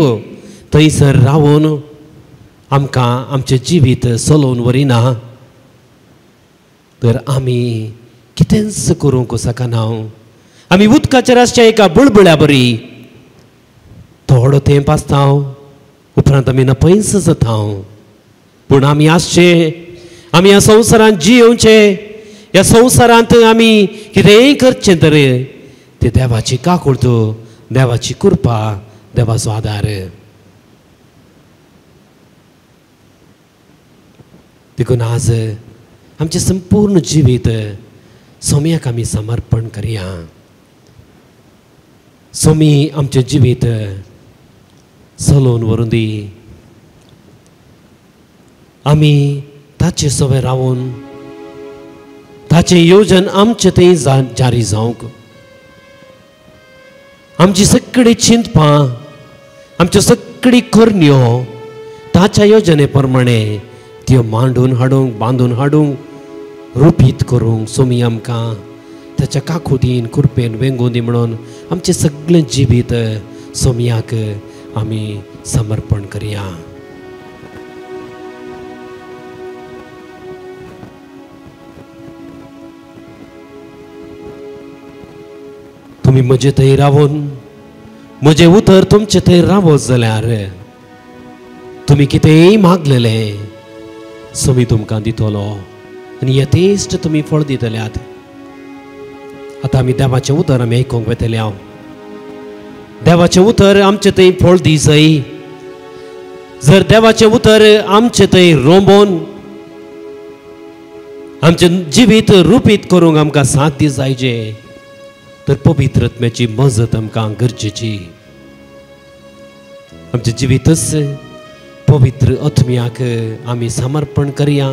थंयसर रावून आमकां आमचें जिवीत चलोवन वरिना तर आमी कितेंच करूंक शकना. आमी उदकाचेर आसच्या एका बुळबुळ्या बरी थोडो तेंप आसता उपरांत आमी नपयस जाता. पूण आमी आसचे आमी ह्या संवसारांत जियोवचे ह्या संवसारांत आमी कितेंय करचें तर ते देवाची काकूळट देवाची कृपा देवाचो आदार. देखून आज आमचें संपूर्ण जिवीत सोम्याक आमी समर्पण करया. सोमी आमचें जिवीत चलोवन व्हरून दी. आमी ताचे सवे रावून ताचें येवजण आमचे थंय जारी जावंक आमची सगळी चिंतपां आमच्यो सगळी करण्यो ताच्या येवजणे प्रमाणे त्यो मांडून हाडूंक बांदून हाडूंक रुपीत करूंक सोमी आमकां ताच्या काकुतीन कृपेन वेंगून दी म्हणून आमचें सगळें जिवीत सोमयाक आमी समर्पण करया. तुमी म्हजे थंय रावून म्हजें उतर तुमचे थंय रावत जाल्यार तुमी कितेंय मागलेलें सोमी तुमकां दितलो आनी यथेश्ट तुमी फळ दितल्यात. आतां आमी देवाचें उतर आमी आयकूंक वेतले. हांव देवाचें उतर आमचे थंय फळ दी जाय. जर देवाचें उतर आमचे थंय रोंबोन आमचें जिवीत रुपीत करूंक आमकां साथ दी जायचे तर पवित्र आत्म्याची मजत आमकां गरजेची. आमचें जिवीतच पवित्र आत्म्याक आमी समर्पण करया.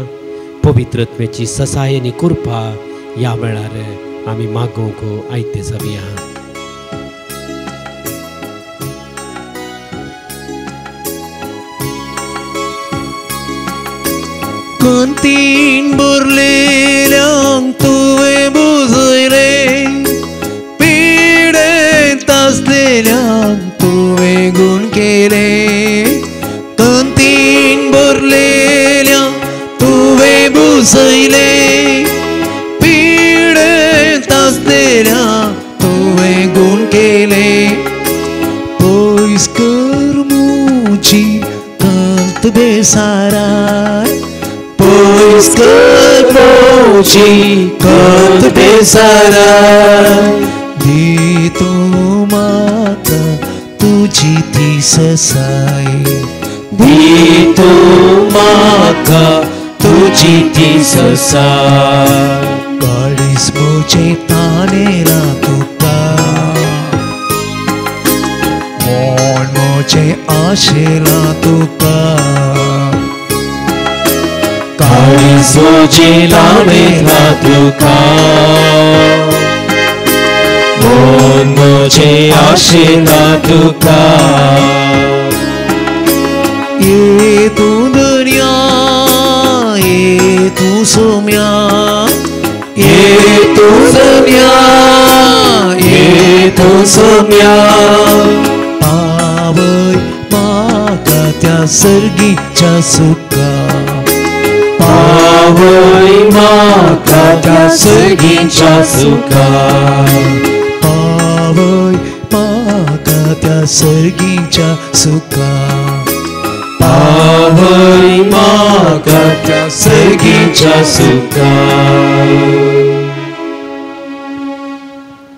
पवित्र आत्म्याची ससाय आनी कृपा ह्या वेळार आमी मागूंक आयते जावया. कांतीन भरलेल्यांक तुवें बुजयलें पिडेंत आसलेल्यांक तुवें गूण केलें. कांतीन भरलेल्यांक तुवें बुजयलें पिडेंत आसलेल्यांक तुवें गूण केलें. पयस कर मुची कांत बेसाराय पयस पोची कत बेसारा दे तू माता तुझी ती ससाय दी तू माका तुझी ती ससा काळीस मुझे तानेला तुका मोन मुझे आशेला तुका काळी सोचे लावेला तुका मोन मुझे आशेला तुका ये तू दुनिया ये तू सोम्या ये तू दुनिया ये तू सोम्या पावय माका त्या सर्गीच्या सुका पावय माका त्या सर्गीच्या सुका पावय माका त्या सर्गीच्या सुका पावय माका त्या सर्गीच्या सुका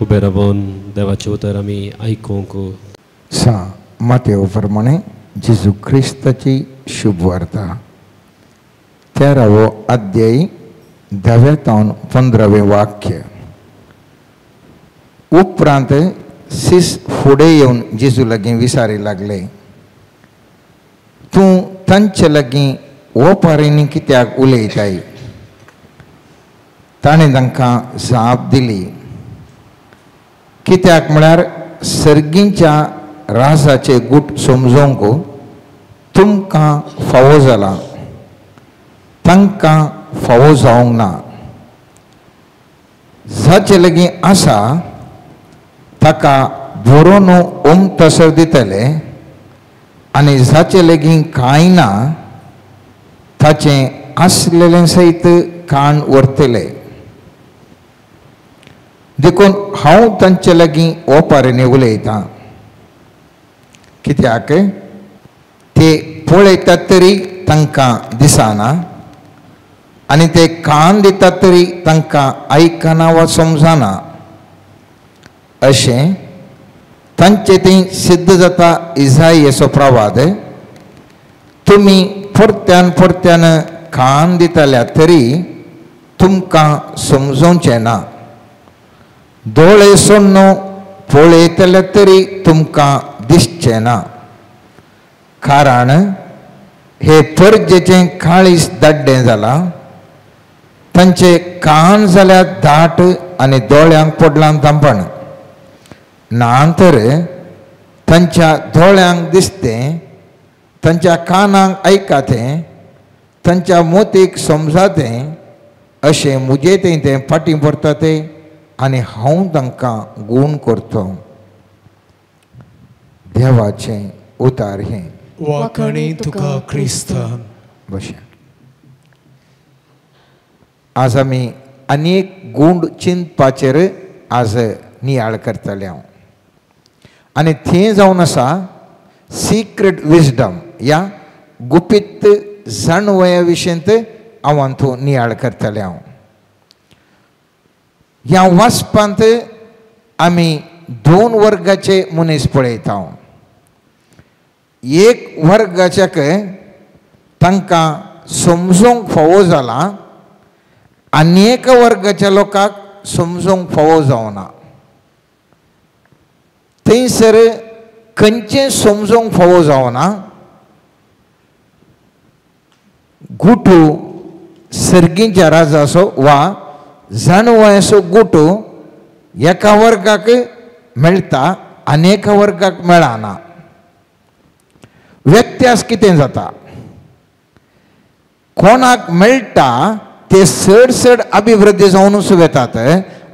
उबे रावन देवाचें उतर आमी आयकूंक सा मातेव प्रमाणे जेजू ख्रिस्ताची शुभ वार्ता 13वो अध्याय 10 तावन 15वें वाक्य. उपरांत सीस फुडें येवन जेजू लागीं विचारी लागले, तूं तांचे लागीं ओपारींनी कित्याक उलयताय? ताणें तांकां जाप दिली, कित्याक म्हळ्यार सर्गींच्या राजाचे गूट समजोवंक तुमकां फावो जाला, तांकां फावो जावंक ना. जाचे लागीं आसा ताका बरोवन तसर दितले, आनी जाचे लागीं कांय ना ताचें आसलेलें सयत काण व्हरतले. देखून हांव तांचे लागीं ओपारींनी उलयतां, कित्याक ते पळयतात तरी तांकां दिसना, आनी ते कान दितात तरी तांकां आयकना वा समजना. अशें तांचे थंय सिद्ध जाता इसायेचो प्रवाद, तुमी परत्यान परत्यान कान दितल्या तरी तुमकां समजोवचें ना, दोळे सोडून पळयतले तरी तुमकां दिसचें ना. कारण हे परजेचें काळीज दाड्डें जालां, तांचे कान जाल्यार दाट आनी दोळ्यांक पडलां धांपण. ना तर तांच्या दोळ्यांक दिसतें, तांच्या कानांक आयकातें, तांच्या मोतीक समजातें, अशें मुजे तें फाटीं पडटा तें, आनी हांव तांकां गूण करतों. देवाचें उतार हें. वाकणी तुका क्रिस्ता. बशें आज आमी आनी एक गूण चिंतपाचेर आज नियाळ करतले हांव. आनी थंय जावन आसा सिक्रेट विजडम, ह्या गुपीत जाणवया विशयंत हांव थंय नियाळ करतले हांव. ह्या वाचपांत आमी 2 वर्गाचे मनीस पळयता. एक वर्गाच्याक तांकां समजोवंक फावो जाला, आनी एक वर्गाच्या लोकांक समजोवंक फावो जावना. थंयसर खंयचें समजोवंक फावो जावना. गुटू सर्गींच्या राजाचो वा जाणवयाचो गुटू एका वर्गाक मेळटा आनी एका वर्गाक मेळना. व्यत्यास कितें जाता? कोणाक मेळटा ते चड अभिवृद्धी जावनूच वेतात,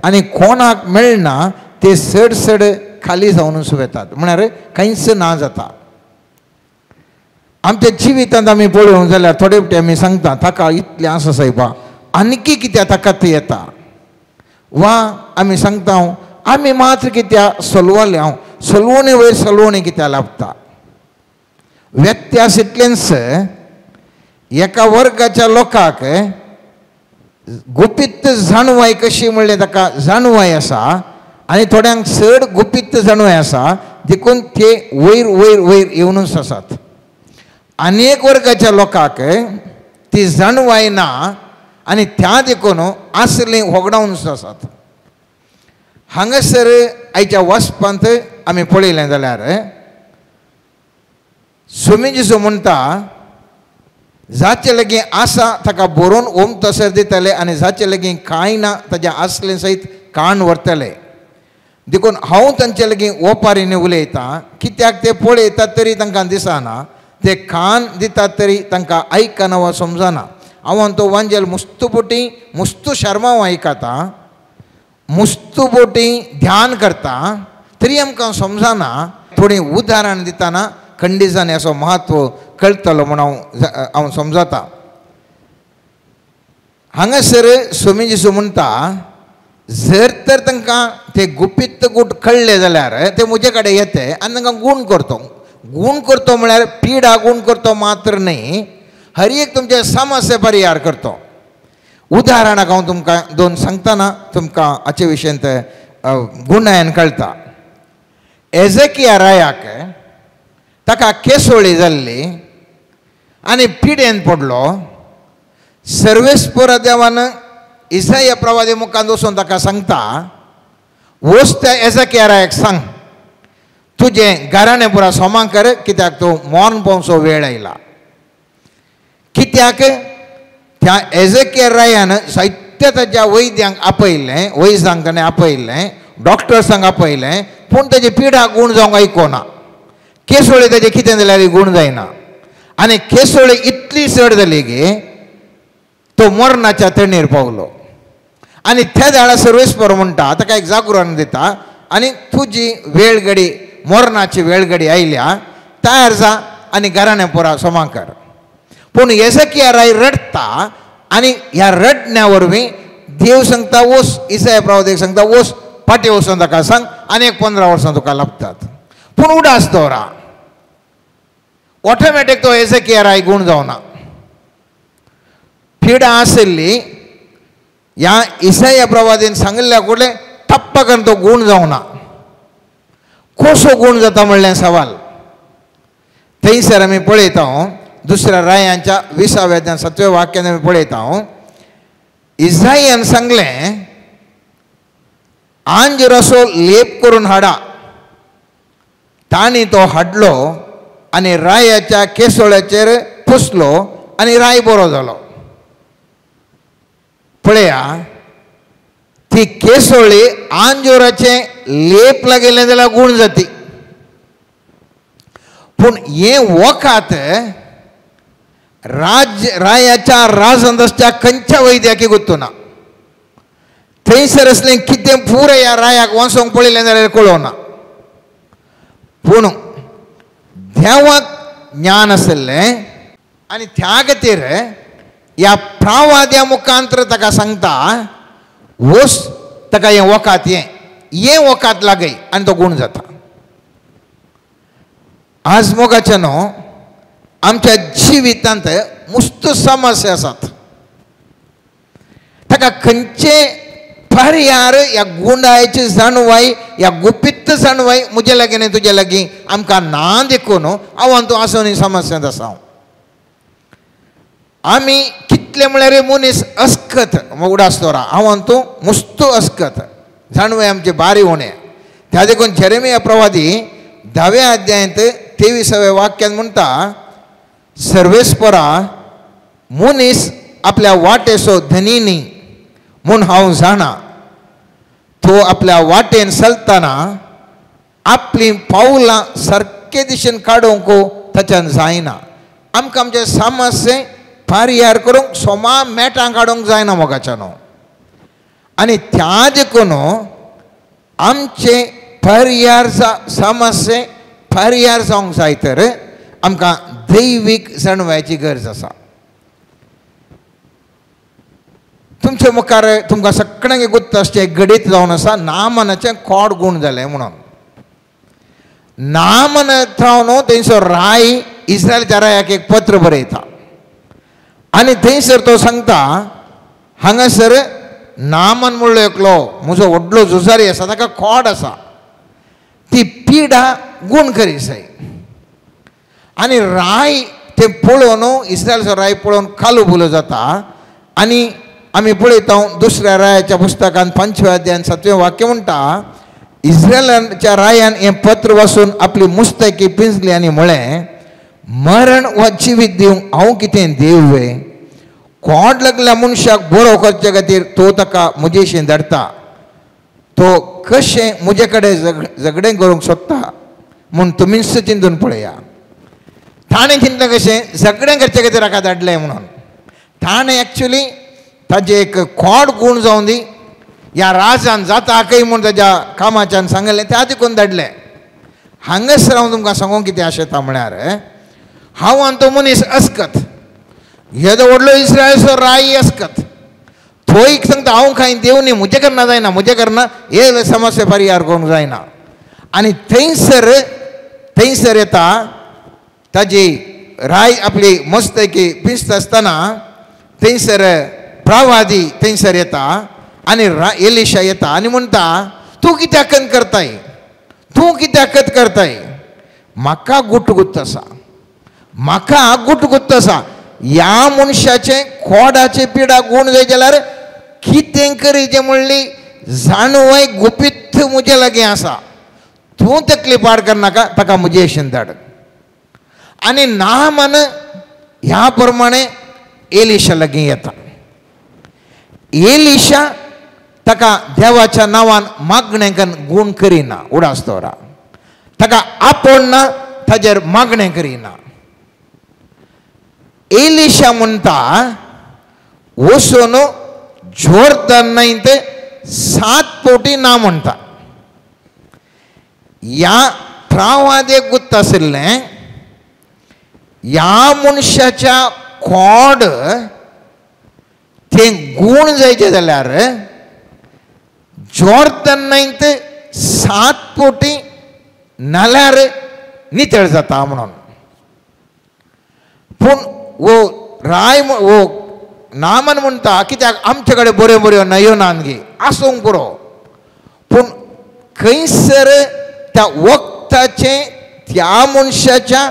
आनी कोणाक मेळना ते चड खाली जावनूच वेतात. म्हळ्यार कांयच ना जाता. आमच्या जिवितांत आमी पळोवंक जाल्यार थोडे फावटी आमी सांगता ताका इतलें आसा सायबा, आनीक कित्याक ताका ते येता. वा आमी सांगता आमी मात्र कित्याक सलवले, हांव सलवणी वयर सलवणी कित्याक लाभता. व्यत्यास इतलेंच, एका वर्गाच्या लोकांक गुपित जाणवाय कशी म्हणले ताका जाणवाय आसा आनी थोड्यांक चड गुपित जाणवाय आसा देखून ते वयर वयर वयर येवनूच आसात. अनेक वर्गाच्या लोकांक ती जाणवाय ना आनी त्या देखून आसली होगडावनूच आसात. हांगासर आयच्या वचपांत आमी पळयलें जाल्यार स्वामी जेजू म्हणटा जाचे लागीं आसा ताका बरोवन ओम तसर दितले आनी जाचे लागीं कांय ना ताच्या आसले सयत काण व्हरतले. देखून हांव तांचे लागीं ओपारीने उलयतां कित्याक ते पळयतात तरी तांकां दिसना, ते कान दितात तरी तांकां आयकना वा समजना. हांव तो वांजेल मुस्तुबोटी मुस्तू शर्मा हांव आयकता, मुस्तुबोटी ध्यान करता तरी आमकां समजना. थोडी उदाहरण दितना खंडितांनी असो महत्व कळटलो म्हणून हांव समजता. हांगासर स्वामी जेजू म्हणटा जर तर तांकां ते गुपित गूट कळ्ळे जाल्यार ते म्हजे कडेन येते आनी तांकां गूण करतो. गूण करतो म्हळ्यार पिडा गूण करतो मात्र न्ही, हर एक तुमचे समस्या परिहार करतो. उदाहरणाक हांव तुमकां दोन सांगतना तुमकां हाचे विशयंत गुणायन कळटा. एजेकिया रायाक ताका केसोळी जाल्ली आनी पिडेन पडलो. सर्वेस्परा देवान इसाया प्रवादी मुखांत वचून ताका सांगता वच त्या एजेकिया रायाक सांग तुजें घराणें पुरा सोमां कर कित्याक तूं मोर्न पोवचो वेळ आयला. कित्याक त्या एजेकिया रायान साहित्य ताच्या वैद्यांक आपयलें, वैजांक ताणें आपयलें, डॉक्टर्सांक आपयलें, पूण ताची पिडा गूण जावंक आयकोना. केसोळी ताजें कितें जाल्यार गूण जायना आनी केसोळी इतली चड जाली की तो मरणाच्या तणेर पावलो. आनी त्या दाळा सर्वेस्पर म्हणटा ताका एक जागरण दिता आनी तुजी वेळ घडी मरणाची वेळ घडी आयल्या, तयार जा आनी घराणें पुरा सोमां कर. पूण एजेकिया राय रडता आनी ह्या रडण्या वरवीं देव सांगता वच, इसाया प्रवादीक सांगता वच फाटीं वचून ताका सांग आनीक 15 वर्सां तुका लागतात. पूण उडास दवरा. ऑटोमॅटीक तो एजेकिया राय गूण जावना. पिडा आसली ह्या इसाया प्रवादीन सांगिल्ल्या फुडें टप्प करून तो गूण जावना. कसो गूण जाता म्हणलें सवाल. थंयसर आमी पळयता दुसऱ्या रायांच्या 20व्या 7व्या वाक्यान आमी पळयता इस्रायेलान सांगलें आंज रसो लेप करून हाडा. तांणी तो हाडलो आनी रायाच्या केसोळ्याचेर पुसलो आनी राय बरो जालो. पळया ती केसोळी आंजोराचे लेप लागेलें जाल्यार गूण जाती. पूण हे वखात रायाच्या राजंदसच्या खंयच्या वैद्याकी गुंतूना. थंयसर असलें कितें पुराय ह्या रायाक वचोंक पळयलें जाल्यार कळोना. पूण देवाक ज्ञान आसलें आनी त्या खातीर ह्या प्रवाद्या मुखांतर ताका सांगता वच ताका हें वखात हें वखात लागय आनी तो गूण जाता. आज मोगाच्या न्हू आमच्या जिवितांत मुस्त समस्या आसात. ताका खंयचे पर्यार ह्या गुणायची जाणवाय ह्या गुपित जाणवाय म्हजे लागीं आनी तुजे लागीं आमकां ना देखून हांव तूं आसून समस्यांत आसा. आमी कितले म्हळ्यार मनीस अस्कत उडास दवरा. हांव तूं मुस्त अस्कत जाणवाय आमचे बारी उणें. त्या देखून जेरेमिया प्रवादी 10व्या अध्यायांत 23व्या वाक्यान म्हणटा सर्वेस्परा मनीस आपल्या वाटेचो धनी न्ही म्हूण हांव जाणा. तो आपल्या वाटेन चलतना आपली पावलां सारके दिशेन काडूंक ताच्यान जायना. आमकां आमचे समस्ये पर्यार करूंक सोमा मेटां काडूंक जायना मोगाच्या न्हू. आनी त्या देखून आमचे पर्यार समस्ये पर्यार जावंक जाय तर आमकां दैवीक जाणवायची गरज आसा. तुमचे मुखार तुमकां सगळ्यांक गुत्त अशें गडीत जावन आसा नामानाचें कोड गूण जालें म्हणून. नामान रावन थंयसर राय इस्रायलच्या रायाक एक पत्र बरयता आनी थंयसर तो सांगता हांगासर नामन म्हणलो एकलो म्हजो व्हडलो झुजारी आसा ताका खोड आसा ती पिडा गूण करीसाय आनी राय ते पळोवन इस्रायलचो राय पळोवन कालो बुलो जाता आनी आमी पळयता दुसऱ्या रायाच्या पुस्तकान 5व्या अध्यायान 7वें वाक्य म्हणटा इस्रायलाच्या रायान हें पत्र वाचून आपली मुस्तकी पिंजली आनी म्हळें मरण वा जिवीत दिवंक हांव कितें देव खोड लागल्या मनशाक बरो करचे खातीर तो ताका म्हजेशें धरता तो कशें म्हजे कडेन झगडें करूंक सोदता म्हूण तुमीच चिंतून पळया ताणें चिंतलें कशें झगडें करचे खातीर ताका धाडलें म्हणून ताणें एक्चुली ताजें एक खोड गूण जावन दी ह्या राजान जाता खंय म्हूण ताज्या कामाच्यान सांगलें त्या देखून धाडलें हांगासर हांव तुमकां सांगूंक कितें आशेता म्हळ्यार हांव आनी तो मनीस अस्कत येदो व्हडलो इस्रायलचो राय अस्कत थंय सांगता हांव खंय देव न्ही म्हजे करना जायना म्हजे करना हे समस्या परिहार करूंक जायना आनी थंयसर येता ताजी राय आपली मस्तकी पिंजता आसतना थंयसर प्रवादी थंयसर येता आनी एलिशा येता आनी म्हणटा तूं कित्याक करताय तूं कित्याक करताय म्हाका गुटगुत्त आसा म्हाका गुटगुत्त आसा ह्या मनशाचे खोडाचे पिडा गूण जाय जाल्यार कितें करीचें म्हणली जाणवाय गुपीत म्हजे लागीं आसा तूं तकली पाड करनाका ताका म्हजे भशेन धाड आनी नामान ह्या प्रमाणे एलिशा लागीं येता एलिशा ताका देवाच्या नांवान मागणें गूण करिना उडास दवरा ताका आपणना ताजेर मागणें करिना एलिशा म्हणटा वचून जोर्दान न्हंयत 7 फावटी ना म्हणटा ह्या प्रवादेक गुत्त आशिल्लें ह्या मनशाच्या खोड तें गूण जायचें जाल्यार जोर्दान न्हंयत 7 फावटी नाल्यार नितळ जाता म्हणून पूण वो राय वो नामान म्हणटा कित्याक आमचे कडेन बऱ्यो बऱ्यो न्हंयो नात गे आसूंक पुरो पूण खंयसर त्या वखदाचे त्या मनशाच्या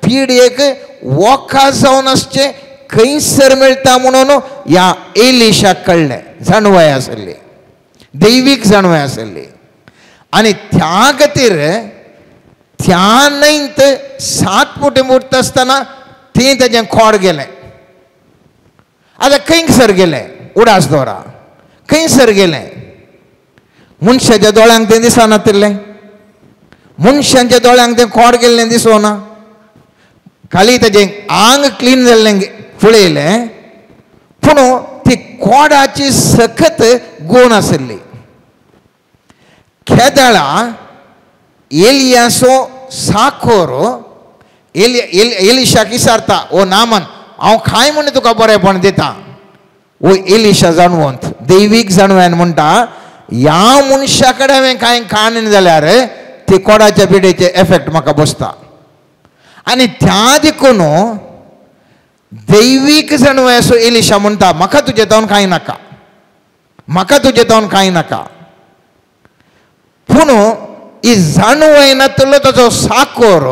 पिडेक वखा जावन आसचें खंयसर मेळटा म्हणून ह्या एलिशाक कळ्ळें जाणवाय आसली दैवीक जाणवाय आसली आनी त्या खातीर त्या न्हंयत 7 फावटी बुडटा आसतना तें ताजें खोड गेलें आतां खंयसर गेलें उडास दवरा खंयसर गेलें मनशाच्या दोळ्यांक तें दिसनासलें मनशांच्या दोळ्यांक तें खोड गेल्लें दिसोना खाली ताजें आंग क्लीन जाल्लें पळयलें पूण ती खोडाची सखत गूण आसली केदाळा एलियासो साखोर एलिशाक विचारता ओ नामान हांव खाय म्हण तुका बरेपण दिता ओ एलिशा जाणवंत दैवीक जाणव्यान म्हणटा ह्या मनशा कडेन हांवें कांय खाण जाल्यार ती खोडाच्या पिडेचे एफेक्ट म्हाका बसता आनी त्या देखून दैवीक जाणवाय असो एलिशा म्हणटा म्हाका तुजे तावन कांय नाका म्हाका तुजे तावन कांय नाका पूण ही जाणवाय नातलो ताचो साखोर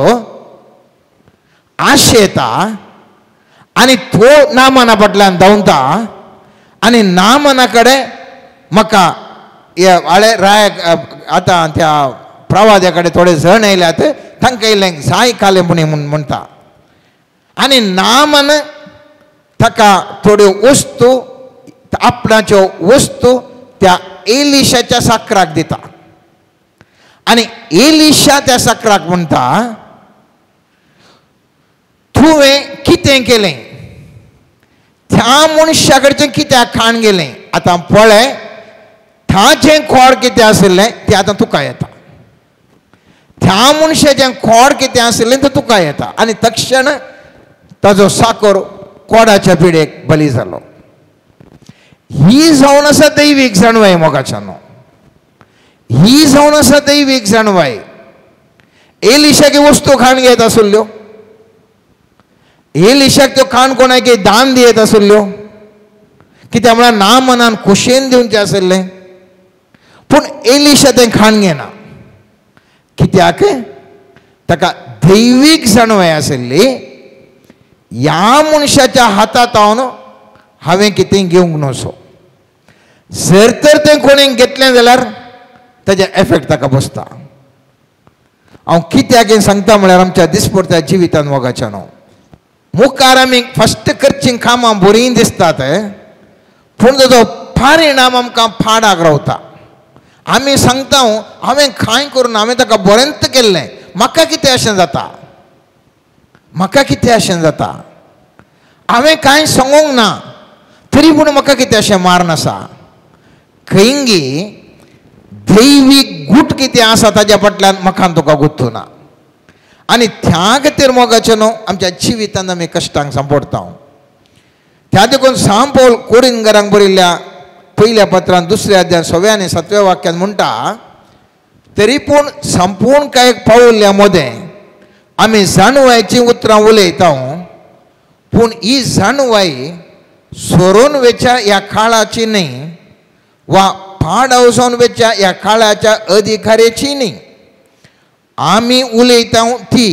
आशेता आनी तो नामाना फाटल्यान धांवता आनी नामाना कडेन म्हाका हाळे राय आतां त्या प्रवाद्या कडेन थोडे जण येयल्यात तांकां इल्लें जाय काले म्हूण म्हणटा आनी नामान ताका थोड्यो वस्तू आपणाच्यो वस्तू त्या एलिशाच्या साकराक दिता आनी एलिशा त्या साकराक म्हणटा तुवें कितें केलें त्या मनशा कडचें कित्याक खाण गेलें आतां पळय ताचें खोड कितें आशिल्लें तें आतां तुका येता त्या मनशाचें खोड कितें आशिल्लें तें तुका येता आनी तक्षण ताजो साखर खोडाच्या पिडेक बली जालो ही जावन आसा दैवीक जाणवाय मोगाच्यानो ही जावन आसा दैवीक जाणवाय एलिशाची वस्तू खाण घेत आसल्यो एलिशाक त्यो खाण कोणाक दान दियेत आसल्यो कित्याक म्हळ्यार ना मनान खोशयेन दिवचें आसलें. पूण एलिशा तें खाण घेना. कित्याक ताका दैवीक जाणवाय आसली. ह्या मनशाच्या हातांत हांवें कितें घेवंक नसो. जर तर तें कोणें घेतलें जाल्यार ताजे एफेक्ट ताका बसता. हांव कित्याक सांगता म्हळ्यार आमच्या दिसपट्ट्या जिवितांत वगाच्या न्हू. मुखार आमी फस्ट करचीं कामां बरीं दिसतात, पूण ताजो परिणाम आमकां फाडाक रावता. आमी सांगता हांवें कांय करून हांवें ताका बरेंत केल्लें, म्हाका कितें अशें जाता, म्हाका कितें अशें जाता, हांवें कांय सांगूंक ना तरी पूण म्हाका कितें अशें मारन आसा. खंयगी दैवीक गूट कितें आसा ताज्या फाटल्यान म्हाका तुका गुत्तू ना. आनी त्या खातीर मोगाचें न्हू आमच्या जिवितांत आमी कश्टांक सांपडटा. त्या देखून सांत पौल कोरिंथीकांक बरयल्ल्या पयल्या पत्रांत 2 अध्याय 6 आनी 7 वाक्यांत म्हणटा, तरी पूण संपूर्ण कांय पावल्या मदें आमी जाणवायचीं उतरां उलयता, पूण ही जाणवाई सोरोन वेच्या ह्या काळाची न्ही, वा पाडावसोन वेच्या ह्या काळाच्या अधिकाऱ्याची न्ही. आमी उलयता ती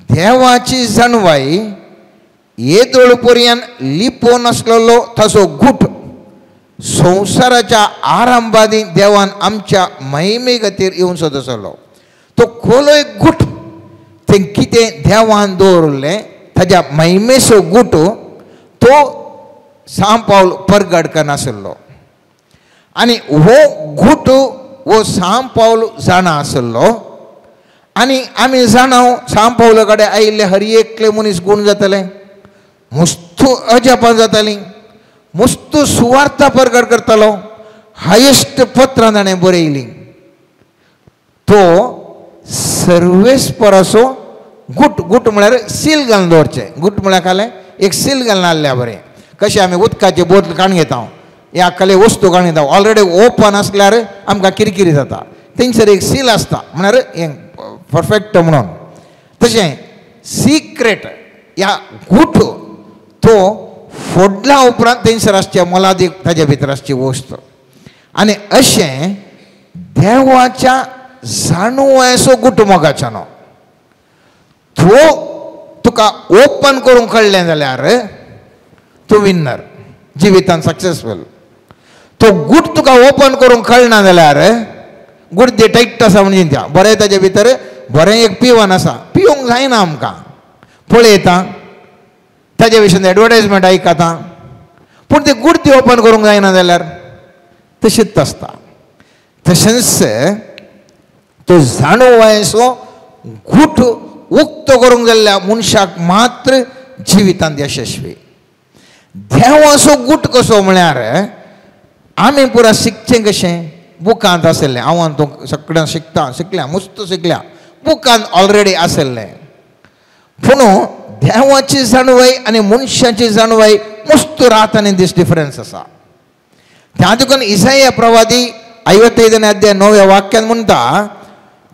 देवाची जाणवाई येदोळ पर्यंत लिपोवन आसलेलो ताचो गूट संवसाराच्या आरंभादी देवान आमच्या महिमे खातीर येवन सदसलो. तो खोलो एक गूट तें कितें देवान दवरलें ताज्या महिमेचो गूट तो सांत पौल परगट करनासलो. आनी हो गूट हो सांत पौल जाणा आसलो. आनी आमी जाणाव सांत पौला कडेन आयिल्ले हर एकले मनीस गूण जाताले, मस्तू अजापां जातालीं, मस्तू सुवार्ता परगट करतालो, हायेस्ट पत्रां ताणें बरयलीं. तो सर्वेस्पराचो गूट. गूट म्हळ्यार सील घालून दवरचें. गूट म्हळ्यार काले एक सील घालून आसल्या बरें. कशें आमी उदकाची बोटल काण घेता, ह्या कसले वस्तू काण घेता, ऑलरेडी ओपन आसल्यार आमकां किरकिरी जाता. थंयसर एक सील आसता म्हळ्यार हें परफेक्ट म्हणून. तशें सिक्रेट ह्या गूट तो फोडला उपरांत थंयसर आसचे मोलादीक ताजे भितर आसची वस्त. आनी अशें देवाच्या जाणवायचो गूट मोगाच्या न्हू. तो तुका ओपन करून कळ्ळें जाल्यार तूं विन्नर, जिवितांत सक्सेसफूल. तो गूट तुका ओपन करून कळना जाल्यार गूट दे टायट आसा म्हणजे त्या बरें ताजे भितर बरें एक पिवन आसा, पिवंक जायना आमकां. पळयता ताजे विशीं एडवर्टायजमेंट आयकता, पूण ते गूट ती ओपन करूंक जायना जाल्यार तशीच आसता. तशेंच तो जाणवायचो गूट उक्त करूंक जाल्ल्या मनशाक मात्र जिवितांत यशस्वी. देवाचो गूट कसो म्हळ्यार आमी पुरा शिकचें कशें, बुकांत आसलें. हांव तूं सगळें शिकल्या मस्त शिकल्या, बुकांत ऑलरेडी आसलें. पूण देवाची जाणवाई आनी मनशाची जाणवाई मस्त रात आनी दीस डिफरन्स आसा. त्या देखून इसाया प्रवादी 55 अध्याय 9 वाक्यांत म्हणटा,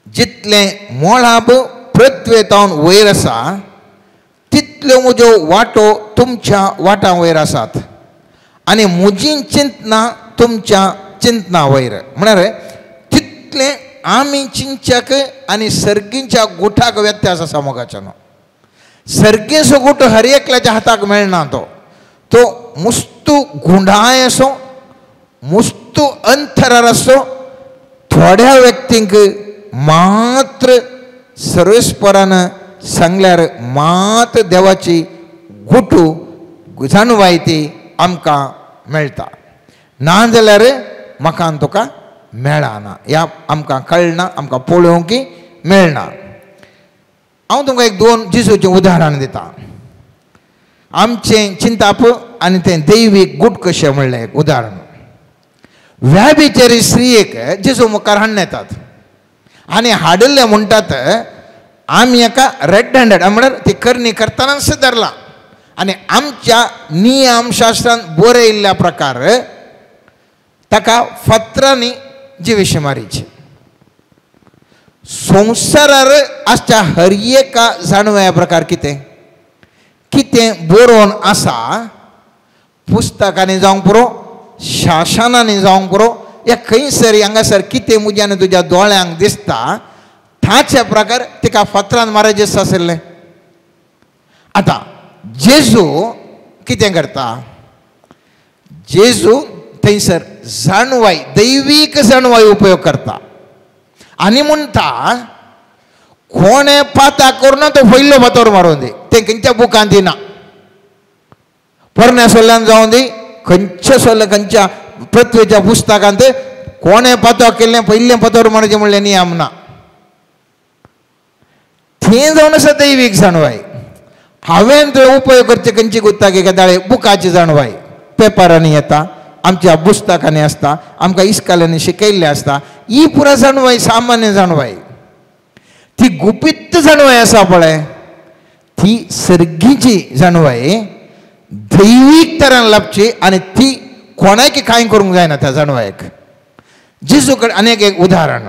जितलें मोळाब पृथ्वेतावन वयर आसा तितल्यो म्हज्यो वाटो तुमच्या वाटां वयर आसात, आनी म्हजीं चिंतनां तुमच्या चिंतनां वयर. म्हळ्यार तितलें आमी चिंतच्याक आनी सर्गीच्या गुठाक व्यत्यास आसा मोगाच्या न्हू. सर्गेचो गूट हर एकल्याच्या हाताक मेळना. तो मुस्तू गुंडाय असो, मुस्तू अंतरार असो, थोड्या व्यक्तींक मात्र सर्वेस्परान सांगल्यार मात देवाची गुटू जाणवाय ती आमकां मेळटा. ना जाल्यार म्हाका तुका मेळना, ह्या आमकां कळना, आमकां पळोवंक मेळना. हांव तुमकां एक 2 जिजूचें उदाहरण दिता. आमचें चिंताप आनी तें दैवीक गूट कशें म्हणलें एक उदाहरण. व्याभिचारी स्त्रियेक जेजू मुखार हाडून येतात आनी हाडिल्ले म्हणटात आमी हेका रेड हँडेड म्हळ्यार ती करणी करतानाच धरला आनी आमच्या नियम शास्त्रांत बरयल्ल्या प्रकार ताका फातरांनी जिवेशी मारीची. संवसारार आसच्या हर एका जाणव्या प्रकार कितें कितें बरोवन आसा, पुस्तकांनी जावंक पुरो शासनांनी जावंक पुरो या खंयसर हांगासर कितें मुज्यान तुज्या दोळ्यांक दिसता ताचे प्रकार तिका फातरान मारजेस आशिल्लें. आतां जेजू कितें करता? जेजू थंयसर जाणवाय दैवीक जाणवाय उपयोग करता आनी म्हणटा कोणे पाता करून तो पयलो फातोर मारून दी. ते खंयच्या बुकांत दिना. पोरण्या सोल्ल्यान जावं दी खंयच्या सोल्ले खंयच्या पृथ्वीच्या पुस्तकांत कोणे पातो केल्लें पयलें फातोर मारचें म्हणलें नियम ना. थंय जावन आसा दैवीक जाणवाय. हांवें थंय उपयोग करचे खंयची गुत्ता की केदाळे बुकाची जाणवाय पेपरांनी येता आमच्या पुस्तकांनी आसता आमकां इस्कालांनी शिकयल्लें आसता. ही पुरा जाणवाय सामान्य जाणवाय. ती गुपित जाणवाय आसा पळय ती सर्गीची जाणवाय दैवीक तरान लाभची आनी ती कोणाक कांय करूंक जायना त्या जाणवायक. जेजू कडेन आनीक एक उदाहरण.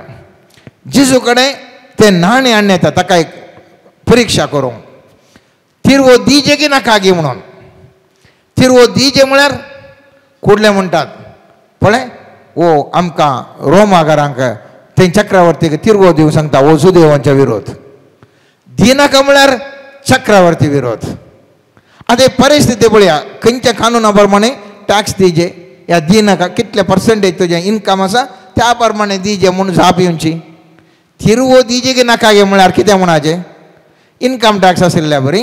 जेजू कडेन ते नाणें हाडून येता ताका एक परिक्षा करूंक. तिरवो दिजे की नाका गे म्हणून. तिरवो दिजे म्हळ्यार कुडले म्हणटात पळय ओ आमकां रोमागारांक ते चक्रवर्तीक तिरवो दिवंक सांगता वसुदेवांच्या विरोध. दिनाका म्हळ्यार चक्रवर्ती विरोध. आतां परिस्थिती पळया खंयच्या कानुना प्रमाणे टॅक्स दिजे या दिनाका कितले पर्संटेज तुजें इन्कम आसा त्या प्रमाणे दिजे म्हणून जाप येवची. तिरवो दिजे की नाका गे म्हळ्यार कितें म्हणाचें इन्कम टॅक्स आशिल्ल्या बरी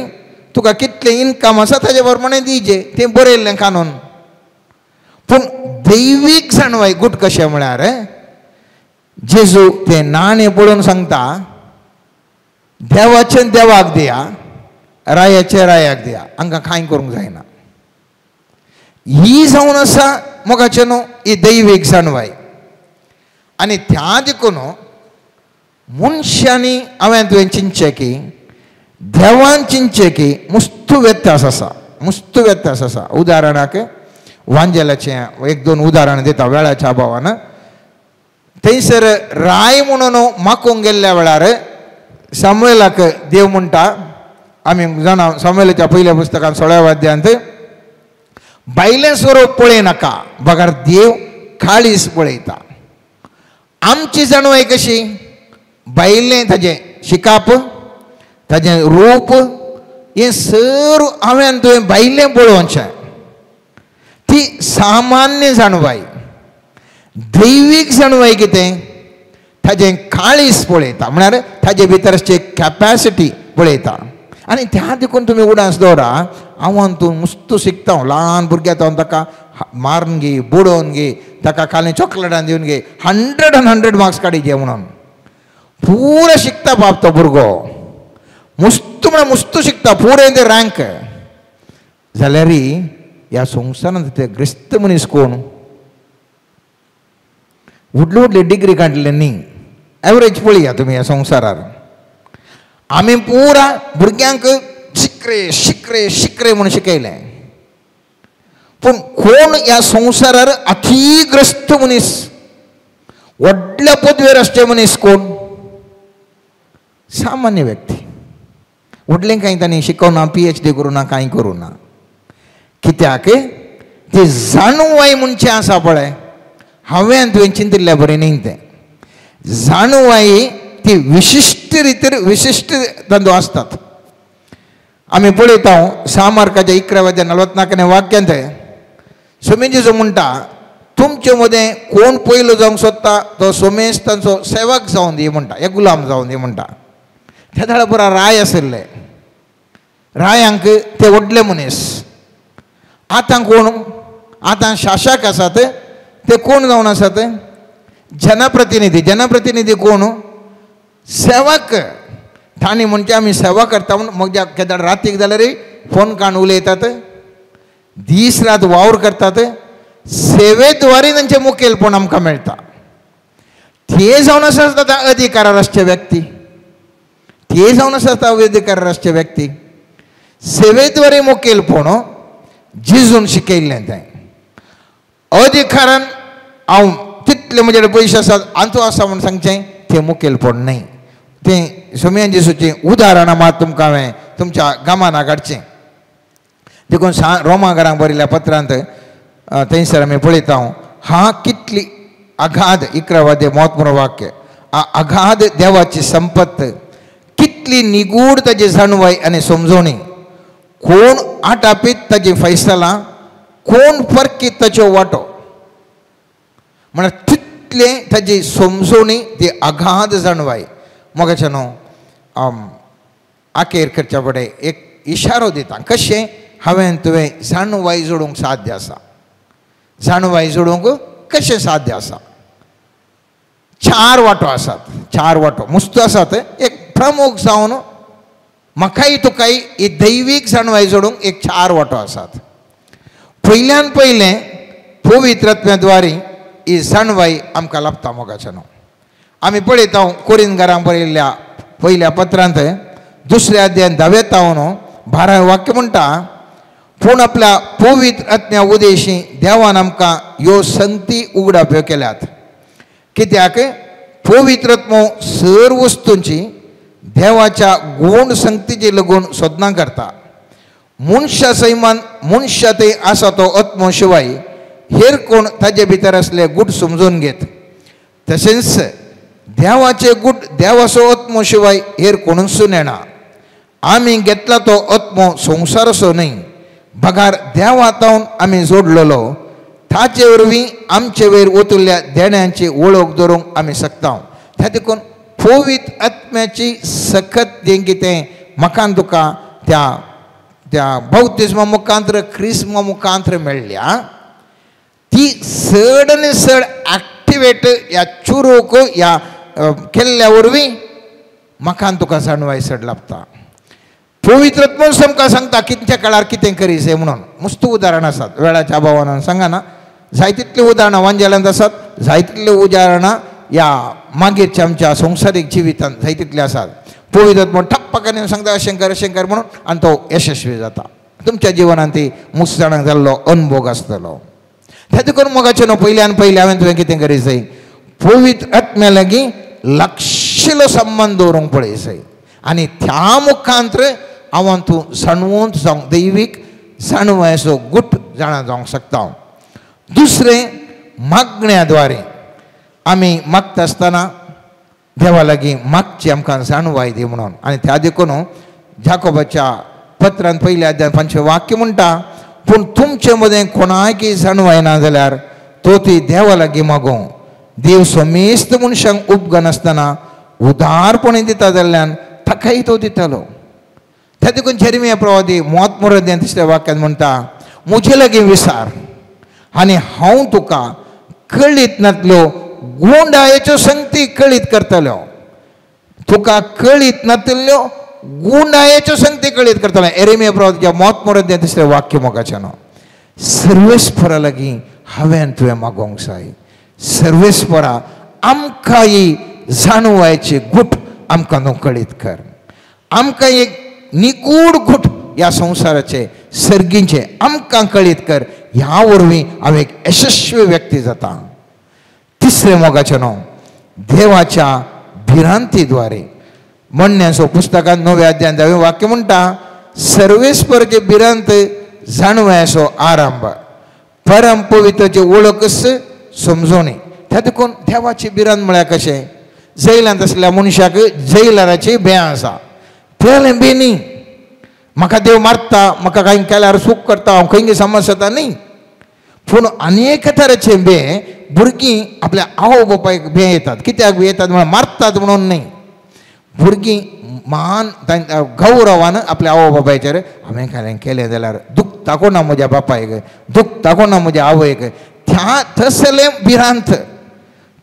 तुका कितले इन्कम आसा ताजे प्रमाणे दिजे तें बरयल्लें कानून. पूण दैवीक जाणवाय गुट कशें म्हळ्यार जेजू ते नाणें पळोवन सांगता देवाचें देवाक दिया रायाचें रायाक दिया हांकां कांय करूंक जायना. ही जावन आसा मोगाचें न्हू ही दैवीक जाणवाय. आनी त्या देखून मनशांनी हांवें तुवें चिंतचें की देवान चिंतचें की मस्त व्यत्यास आसा. मस्त व्यत्यास आसा. उदाहरणाक वांजेलाचें एक दोन उदाहरण दिता वेळाच्या अभावान. थंयसर राय म्हणून माकोंक गेल्ल्या वेळार सामुएलाक देव म्हणटा आमी जाणा सामुएलाच्या पयल्या पुस्तकांत 16व्या अध्यायांत बायलें स्वरूप पळय नाका बगार देव काळीस पळयता. आमची जाणवाय कशी बायलें ताजें शिकाप ताजें रूप हें सर्व हांवें तुवें बायलें पळोवचें. ती सामान्य जाणवाय. दैवीक जाणवाय कितें ताजें काळीस पळयता म्हळ्यार ताजे भितरची कॅपॅसिटी पळयता. आनी त्या देखून तुमी उडास दवरा हांव तूं मस्त शिकता ल्हान भुरग्या तो ताका मारून घे बुडोवन घे ताका खाली चॉकलेटां दिवन घे 100 मार्क्स काडीचे म्हणून पुरो शिकता बाप तो भुरगो मस्त म्हळ्यार मस्त शिकता पुरे ते रँक जाल्यार ह्या संवसारांत ते ग्रिस्त मनीस कोण व्हडले व्हडले डिग्री काडले न्ही. एवरेज पळया तुमी ह्या संवसारार आमी पुरा भुरग्यांक शिकरे शिकरे शिकरे म्हणून शिकयलें. पूण कोण ह्या संवसारार अतिग्रस्त मनीस व्हडल्या पदवेर आसचे मनीस कोण सामान्य व्यक्ती. व्हडलें कांय तांणी शिकोवना PhD करूना कांय करूना. कित्याक ती जाणवाय म्हणचें आसा पळय हांवें तुवें चिंतिल्ल्या बरें न्ही तें. जाणवाय ती विशिश्ट रितीर विशिश्ट धंदो आसतात. आमी पळयता 6 मार्काच्या 11:44 वाक्यांत सोमेजीचो म्हणटा तुमचे मदें कोण पयलो जावंक सोदता तो सोमेश तांचो सेवक जावन दी म्हणटा एक गुलाम जावन दी म्हणटा. त्या धाडा पुरा राय आशिल्ले. रायांक ते व्हडले मनीस. आतां कोण आतां शासक आसात ते कोण जावन आसात जनप्रतिनिधी. जनप्रतिनिधी कोण सेवक. तांणी म्हणचे आमी सेवा करता म्हणून मग केदार रातीक जाल्यार फोन काडून उलयतात दीस रात वावर करतात. सेवेद्वारे तांचे मुखेलपण आमकां मेळटा. ते जावन आसा अधिकारार आसचे व्यक्ती. ते जावन आसा अधिकारार आसचे व्यक्ती. सेवेद्वारे मुखेलपण जिजून शिकयल्लें तें. अधिकारान हांव तितले म्हजे कडेन पयशे आसात आनी तूं आसा म्हूण सांगचें तें मुखेलपण न्ही. तें सोम्या जेजूचें उदाहरणां मात तुमकां हांवें तुमच्या गामाना काडचें. देखून रोमाकारांक बरयल्या पत्रांत थंयसर आमी पळयता हा कितली अगाध 11 महत्वपूर्ण वाक्य अगाध देवाची संपत्त कितली निगूढ ताची जाणवाय आनी समजोणी कोण आटापीत ताची फैसला कोण परकीत ताच्यो वाटो म्हळ्यार तितले ताची समजोणी ती अगाध जाणवाय मोगाच्या न्हू आखेर करच्या फुडें एक इशारो दिता कशें हांवें तुवें जाणवाय जोडूंक साध्य आसा जाणवाय जोडूंक कशें साध्य आसा 4 वाटो आसात 4 वाटो मस्त आसात एक प्रमुख जावन म्हाकाय तुकाय ही दैवीक जाणवाय जोडूंक एक 4 वाटो आसात पयल्यान पयलें पवित्र आत्म्याद्वारे ही जाणवाय आमकां लाभता मोगाच्या न्हू आमी पळयता कोरिंथकारांक बरयल्ल्या पयल्या पत्रांत 2 अध्यायान 10 12 वाक्य म्हणटा पूण आपल्या पवित्र आत्म्या उदेशी देवान आमकां ह्यो संगती उगडाप्यो केल्यात कित्याक पवित्र आत्मो सर्व वस्तूंची देवाच्या गूण संगतीची लागून सोदना करता मनशा सैमान मनशा थंय आसा तो आत्मो शिवाय हेर कोण ताचे भितर असले गूढ समजून घेत तशेंच देवाचे गूढ देवाचो आत्मो शिवाय हेर कोणूच नेना आमी घेतला तो आत्मो संवसार असो न्ही बगार देवातावन आमी जोडलेलो ताचे वरवीं आमचे वयर वतुल्ल्या देण्यांची वळख धरूंक आमी शकता त्या देखून पवित्र आत्म्याची सखत जें कितें म्हाका तुका त्या बौद्धिज्मा मुखांतर क्रिस्मा मुखांतर मेळ्ळ्या ती चड आनी चड एक्टिवेट ह्या चुरूक ह्या केल्ल्या वरवीं म्हाका तुका जाणवाय चड लाभता पवित्र आत्मोच आमकां सांगता कितच्या काळार कितें करीचें म्हणून मस्त उदाहरण आसात वेळाच्या अभावान सांगना जाय तितलीं उदाहरणां वांजेल्यांत आसात जाय तितलीं उदाहरणां ह्या मागीरच्या आमच्या संवसारीक जिवितांत जाय तितले आसात पवित्र आत्मो ठप्प करून सांगता अशें कर म्हणून आनी तो यशस्वी जाता तुमच्या जिवनांत ती मुस्त जाणांक जाल्लो अनुभव आसतलो त्या देखून मोगाचें न्हू पयल्यान पयलें हांवें तुवें कितें करीचें पवित्र आत्म्या लागीं लागशिल्लो संबंद दवरूंक पळयचें आनी त्या मुखांतर हांव तूं जाणवंत जावंक दैवीक जाणवायचो गूट जाणा जावंक शकता दुसरें मागण्याद्वारे आमी मागता आसतना देवा लागीं मागची आमकां जाणवाय दी म्हणून आनी त्या देखून जाकोबाच्या पत्रांत पयल्या अध्यायान 5वें वाक्य म्हणटा पूण तुमचे मदें कोणायकी जाणवाय ना जाल्यार तो ती देवा लागीं मागो देव समेस्त मनशांक उपगन आसतना उदारपणी दिता जाल्ल्यान ताकाय तो दितलो त्या देखून जेरमिया प्रवादी 33 वाक्यांत म्हणटा म्हजे लागीं विचार आनी हांव तुका कळीत नातल्यो गुंडायेच्यो संगती कळीत करतलो तुका कळीत नातल्यो गुंडायेच्यो संगती कळीत करतलो जेरमिया प्रवादीच्या 33 वाक्य मोगाचें न्हू सर्वेस्परा लागीं हांवें तुवें मागोवंक जाय सर्वेस्परा आमकां ही जाणवायची गूट आमकां न्हू कळीत कर आमकां एक निगूढ गूट ह्या संवसाराचे सर्गींचे आमकां कळीत कर ह्या वरवीं हांव एक यशस्वी व्यक्ती जाता तिसरें मोगाचें न्हू देवाच्या भिरांतीद्वारे म्हणण्याचो पुस्तकांत 9व्या अध्यायान 10वें वाक्य म्हणटा सर्वेस्पराचे भिरांत जाणवायचो आरंभ परम पवित्राची वळखच समजोणी त्या देखून देवाची भिरांत म्हळ्यार कशें जैलांत आसल्या मनशाक जैलाराची भें आसा तेलें बी न्ही म्हाका देव मारता म्हाका कांय केल्यार सूख करता हांव खंय समस्या जाता न्ही पूण आनीक तरेचे भें भुरगीं आपल्या आवय बापायक भें येतात कित्याक भें येतात म्हळ्यार मारतात म्हणून न्ही भुरगीं मान गौरवान आपल्या आवय बापायचेर हांवें कांय केलें जाल्यार दुखता कोणा म्हज्या बापायक दुखता कोणा म्हज्या आवयक त्या तसलें भिरांत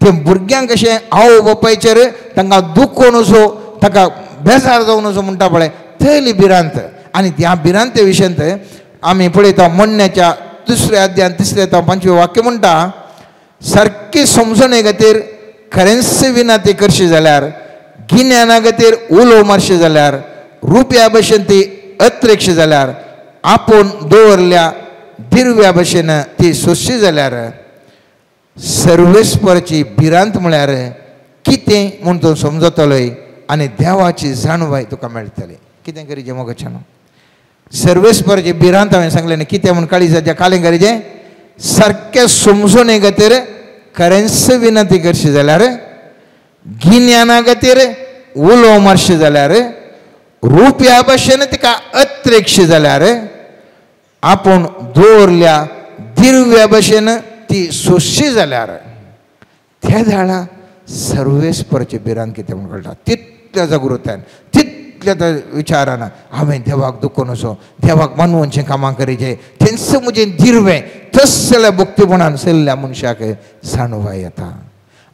ते भुरग्यांक कशें आवय बापायचेर तांकां दुखोवन असो ताका बेजार जावन असो म्हणटा पळय थंयली भिरांत आनी ह्या भिरांते विशयंत आमी पळयता म्हणण्याच्या 2 अध्यायान 3 ते 5वें वाक्य म्हणटा सारकी समजणे खातीर खरेंच विनाती करशी जाल्यार गिन्याना खातीर उलो मारशी जाल्यार रुपया भशेन ती अत्रेकशी जाल्यार आपूण दवरल्या दिरव्या भशेन ती सोंसशी जाल्यार सर्वेस्पराची भिरांत म्हळ्यार कितें म्हूण तूं समजतलोय आनी देवाची जाणवाय तुका मेळटली कितें करीचें मोगाचें न्हू सर्वेस्पराचे भिरांत हांवें सांगलें न्ही कितें म्हूण काळिजाच्या काळेंगरीचें सारकें समजून खातीर खरेंच विनंती करशी जाल्यार गिन्याना खातीर उलो मारशी जाल्यार रूप ह्या भाशेन तिका अत्रेकशी जाल्यार आपूण दवरल्या दिव्या भाशेन ती सोंसशी जाल्यार त्या झाडां सर्वेस्पराचे भिरांत कितें म्हूण कळटा. तितल्या जागृतायेन तितल्या विचारान हांवें देवाक दुखोवन वचो, देवाक मानवनचें कामां करीचें, तेंच म्हजें दिर्वें तसल्या भक्तीपणान चल्ल्या मनशाक जाणवा येता.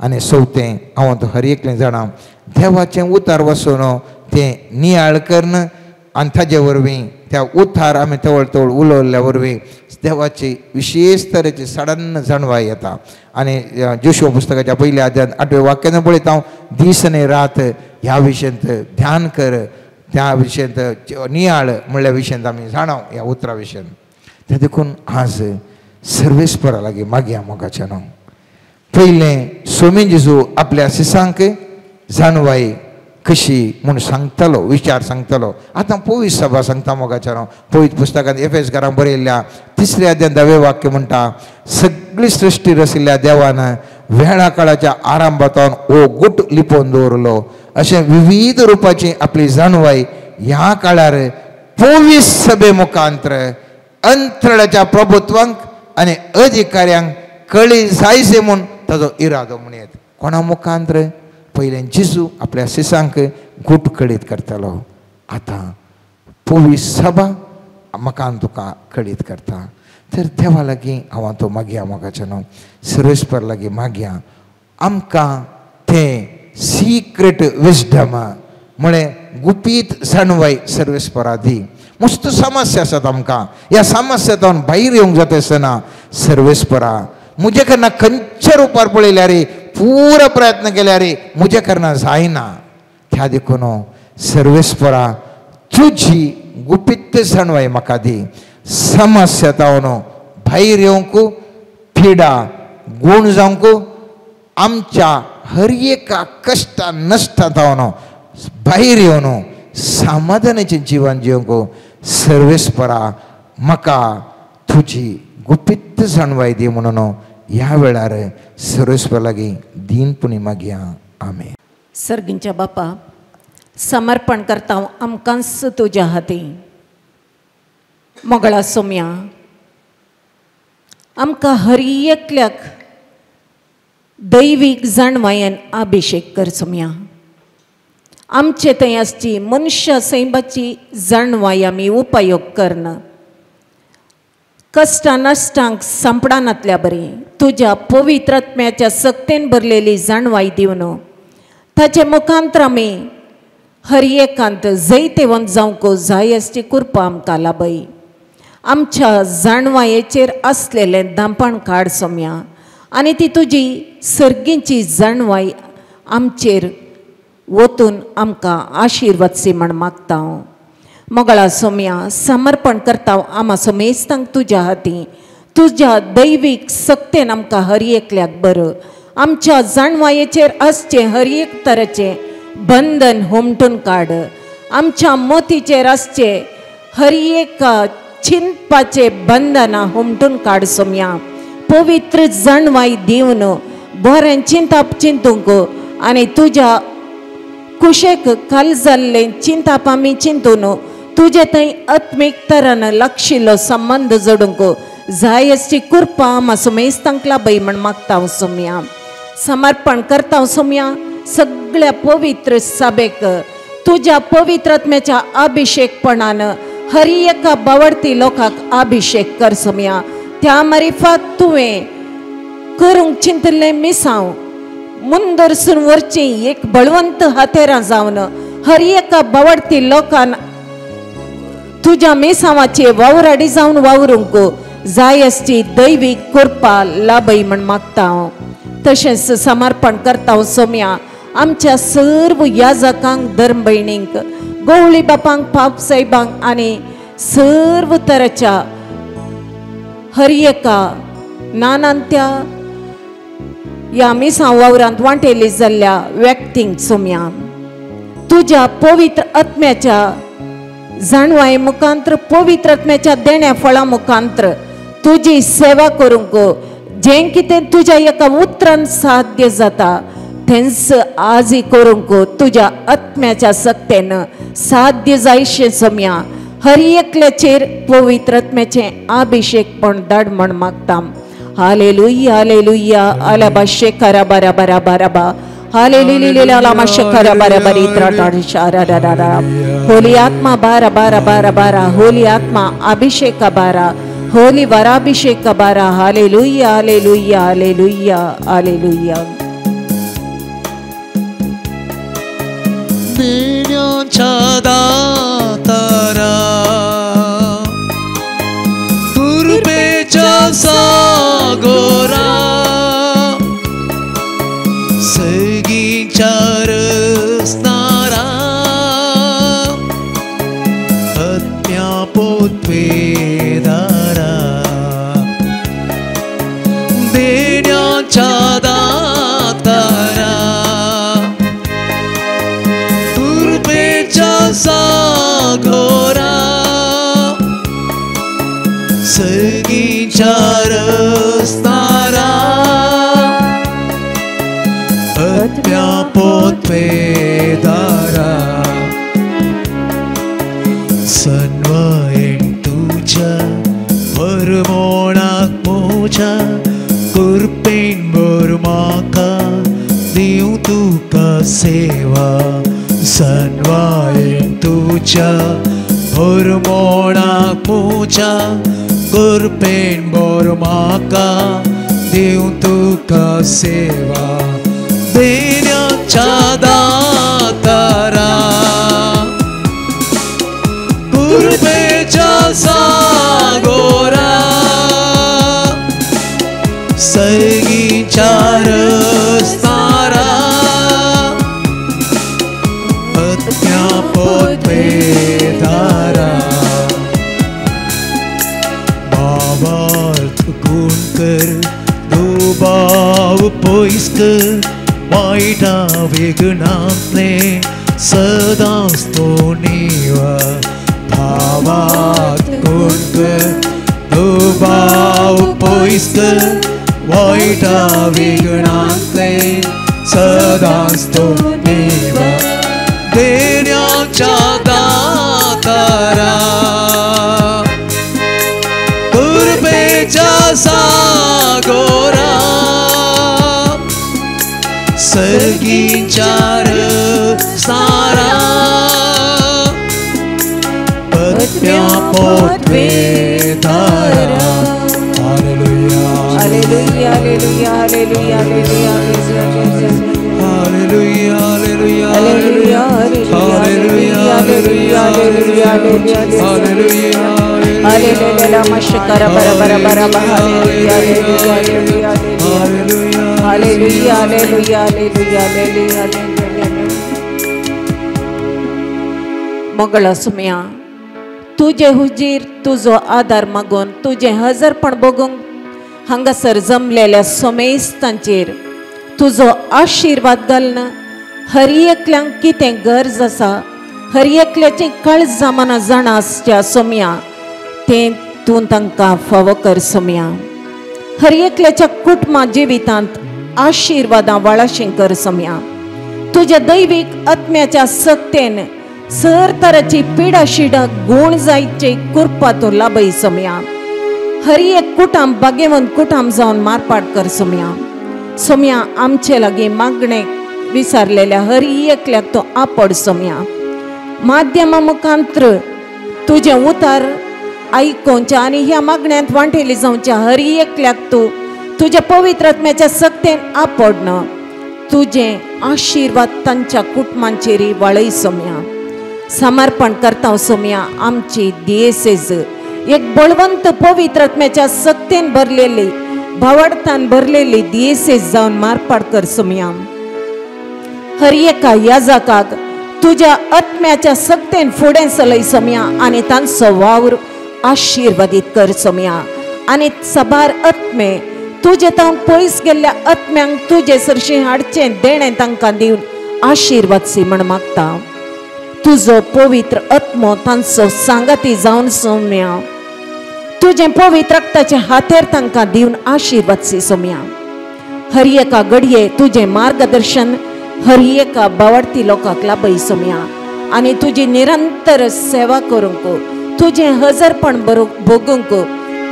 आनी चवथें हांव तो हर एकलें जाणा देवाचें उतार वचून तें नियाळ करन आनी ताजे वरवीं त्या उतार आमी तवळ तवळ उलोवल्या वरवीं देवाची विशेष तरेची सडन्न जाणवा येता. आनी जोशुआ पुस्तकाच्या पयल्या अध्यायान 8वें वाक्यान पळयता हांव दीस आनी रात ह्या विशयंत ध्यान कर, त्या विशयंत नियाळ म्हणल्या विशयंत आमी जाणाव ह्या उतरा विशयन. ते देखून आज सर्वेस्परा लागीं मागया मोगाचें न्हू. पयलें स्वामी जेजू आपल्या शिसांक जाणवाई कशी म्हूण सांगतालो, विचार सांगतालो. आतां पवित्र सभा सांगता मोगाचें न्हू. पवित्र पुस्तकांत एफेसकारांक बरयल्ल्या 3ऱ्या अध्यायान 10वें वाक्य म्हणटा सगळी सृश्टी रचिल्ल्या देवान वेळा काळाच्या आरंभातावन हो गुट लिपोवन दवरलो. अशें विविध रुपाची आपली जाणवाई ह्या काळार पवित्र सभे मुखांतर अंतराळाच्या प्रभुत्वांक आनी अधिकाऱ्यांक कळी जायचे म्हूण ताजो इरादो म्हणयत. कोणा मुखांतर पयलें जेजू आपल्या शिसांक गुट कळीत करतालो. आतां पवित्र सभा मकान तुका कळीत करता. तर देवा लागीं हांव तो मागया मोगाचें न्हू. सर्वेस्पर लागीं मागया आमकां तें सिक्रेट विजडम म्हळ्यार गुपीत जाणवाई सर्वेस्परा दी. मस्त समस्या आसात आमकां. ह्या समस्यांतून भायर येवंक जाता आसतना सर्वेस्परा म्हजे कडल्यान खंयच्या रुपार पळयल्यार पुरो प्रयत्न केल्यार म्हजे कडल्यान जायना. त्या देखून सर्वेस्परा तुजी गुपीत जाणवाई म्हाका दी. समस्यांतून भायर येवंक पिडा गूण जावंक आमच्या हर एका कश्टा नश्टांतून भायर येवन समाधानाचें जिवन जिवंक सर्वेस्परा म्हाका तुजी गुपीत जाणवाई दी म्हणून ह्या वेळार सर्वेस्परा लागीं दीनपणी मागया. आमेन. सर्गींच्या बापा समर्पण करता आमकांच तुज्या हाती. मोगळा सोम्या आमकां हर एकल्याक दैवीक जाणवायेन अभिषेक कर सोम्या. आमचे थंय आसची मनुष्य सैमाची जाणवाय आमी उपयोग करना. कश्टा नश्टांक संपडानातल्या बरी तुज्या पवित्र आत्म्याच्या सक्तेन भरलेली जाणवाय दिवन ताचे मुखांतर आमी हर एकांत जैतेवंत जावंक जाय आसची कृपा आमकां लाभय. आमच्या जाणवायेचेर आसलेलें दांपण काड सोम्या आनी ती तुजी सर्गींची जाणवाय आमचेर वतून आमकां आशिर्वादसी म्हण मागता हांव. मोगळा सोम्या समर्पण करता आमा सोमेस्तांक तुज्या हाती. तुज्या दैवीक सक्तेन आमकां हर एकल्याक बरं. आमच्या जाणवायेचेर आसचें हर एक तरेचें बंधन हुमटून काड. आमच्या मोतीचेर आसचें हर एका चिंतपाचे बंधनां हुमटून काड सोम्या. पवित्र जाणवाय दिवन बरें चिंताप चिंतूंक आनी तुज्या कुशेक काल जाल्लें चिंताप आमी चिंतून तुजे थंय आत्मीक तरान लागशिल्लो संबंध जोडूंक जाय आसची कृपा आमा सोमेस्तांक लाभय म्हण मागता हांव सोम्या. समर्पण करता हांव सोम्या सगळ्या पवित्र सभेक तुज्या पवित्र आत्म्याच्या अभिषेकपणान हर एका बावडती लोकांक अभिषेक कर सोम्या. त्या मारिफात तुवें करूंक चिंतलें मिसांव मुंदरसून वरची एक बळवंत हातेरां जावन हर एका बावडती लोकांन तुज्या मेसावाचे वावराडी जावन वावरूंक जाय आसची दैवीक कृपा लाभय म्हण मागता हांव. तशेंच समर्पण करता हांव सोम्या आमच्या सर्व याजकांक धर्म भयणींक गवळी बापांक पाप साहेबांक आनी सर्व तरेच्या हर एका नानांत्या ह्या मिसां वावरांत वांटेली जाल्ल्या व्यक्तींक सोम्या तुज्या पवित्र आत्म्याच्या जाणवाय मुखांतर पवित्र आत्म्याच्या देण्या फळा मुखांतर तुझी सेवा करूंक जें कितें तुज्या एका उतरान साध्य जाता तेंच आजही करूंक तुझ्या आत्म्याच्या सक्तेन साध्य जायशें सोम्या हर एकल्याचेर पवित्र आत्म्याचे अभिषेक पण धाड म्हण मागता. हालेलुया हालेलुया आला बाशे करा बारा बारा बारा बा हालेलुया आला माशे करा बारा बारी त्राटाड शारा रा रा रा. होली आत्मा बारा बारा बारा बारा होली आत्मा अभिषेक बारा होली वराभिषेक बारा. Hallelujah hallelujah hallelujah hallelujah. देण्याच्या दातारा कृपेच्या सागोरा सगळींच्या रचणारा आत्म्या पोतवेदारा देण्याच्या दातारा सागोरा सगळींच्या रचणारा आत्म्या पोतवेदारा सन्वयन तुझ्या परमोणाक मोच्या कृपेन बर म्हाका दिवं तुका सेवा. सन्वायन तुझ्या परमोणाक मोच्या कृपेन बर म्हाका दिवं तुका सेवा. देण्याच्या दातारा कृपेच्या सागोरा सगळींच्या रचणारा आत्म्या पोतवेदारा भावार्थ गुण कर दुबाव पयस कर वाईटा वेगणांतले सदांच तो निवा. भावार्थ गुण कर दुबाव पयस कर वाईटा वेगणांतले सदांच तो निवा. देण्याच्या दातारा कृपेच्या सागोरा सगळींच्या रचणारा आत्म्या पोतवेदारा. Hallelujah hallelujah hallelujah hallelujah hallelujah hallelujah hallelujah hallelujah hallelujah hallelujah hallelujah hallelujah मशकरा bara bara bara hallelujah hallelujah hallelujah hallelujah hallelujah hallelujah. मंगळा सुम्या तुझे हुजीर तुझो आधार मागून तुझे हजरपण बघूंक हांगासर जमलेल्या सोमेस्तांचेर तुझो आशीर्वाद घालन हर एकल्यांक कितें गरज आसा हर एकल्याचें काळज जमाना जाणा आसच्या सोम्या तें तूं तांकां फावो कर सोम्या. हर एकल्याच्या कुटुंबा जिवितांत आशीर्वादां वाळाशीं कर सोम्या. तुज्या दैवीक आत्म्याच्या सक्तेन सर तराची पिडा शिडा गुण जायचे कृपा तूं लाभय सोम्या. हर एक कुटुंब भाग्यवंत कुटुंब जावन मारपाट कर सोम्या. सोम्या आमचे लागीं मागणे विचारलेल्या हर एकल्याक तूं आपड सोम्या. माध्यमा मुखांतर तुझे उतार आयकोवच्या आनी ह्या मागण्यांत वांटेली जावच्या हर एकल्याक तूं तुज्या पवित्र आत्म्याच्या सक्तेन आपड. तुझे आशीर्वाद तांच्या कुटुंबांचेर वाळय सोम्या. समर्पण करता सोम्या आमची दियेसेज एक बळवंत पवित्र आत्म्याच्या सक्तेन भरलेली भावार्थान भरलेली दियेसेज जावन मारपाट कर सोम्या. हर एका याजकाक तुझ्या आत्म्याच्या सक्तेन फुडें चलय सोम्या आनी तांचो वावर आशीर्वादीत कर सोम्या. आनी सबार आत्मे तुजे तावन पयस गेल्ल्या आत्म्यांक तुजे सरशी हाडचें देणें तांकां दिवन आशीर्वाद सी म्हण मागता. तुझो पवित्र आत्मो तांचो सांगाती जावन सौम्या तुझे पवित्र रक्ताचे हातेर तांकां दिवन आशीर्वादसी सौम्या हर एका घडये तुझे मार्गदर्शन हर एका बावडती लोकांक लाभय सौम्या आनी तुझी निरंतर सेवा करूंक तुझे हजरपण भोगूंक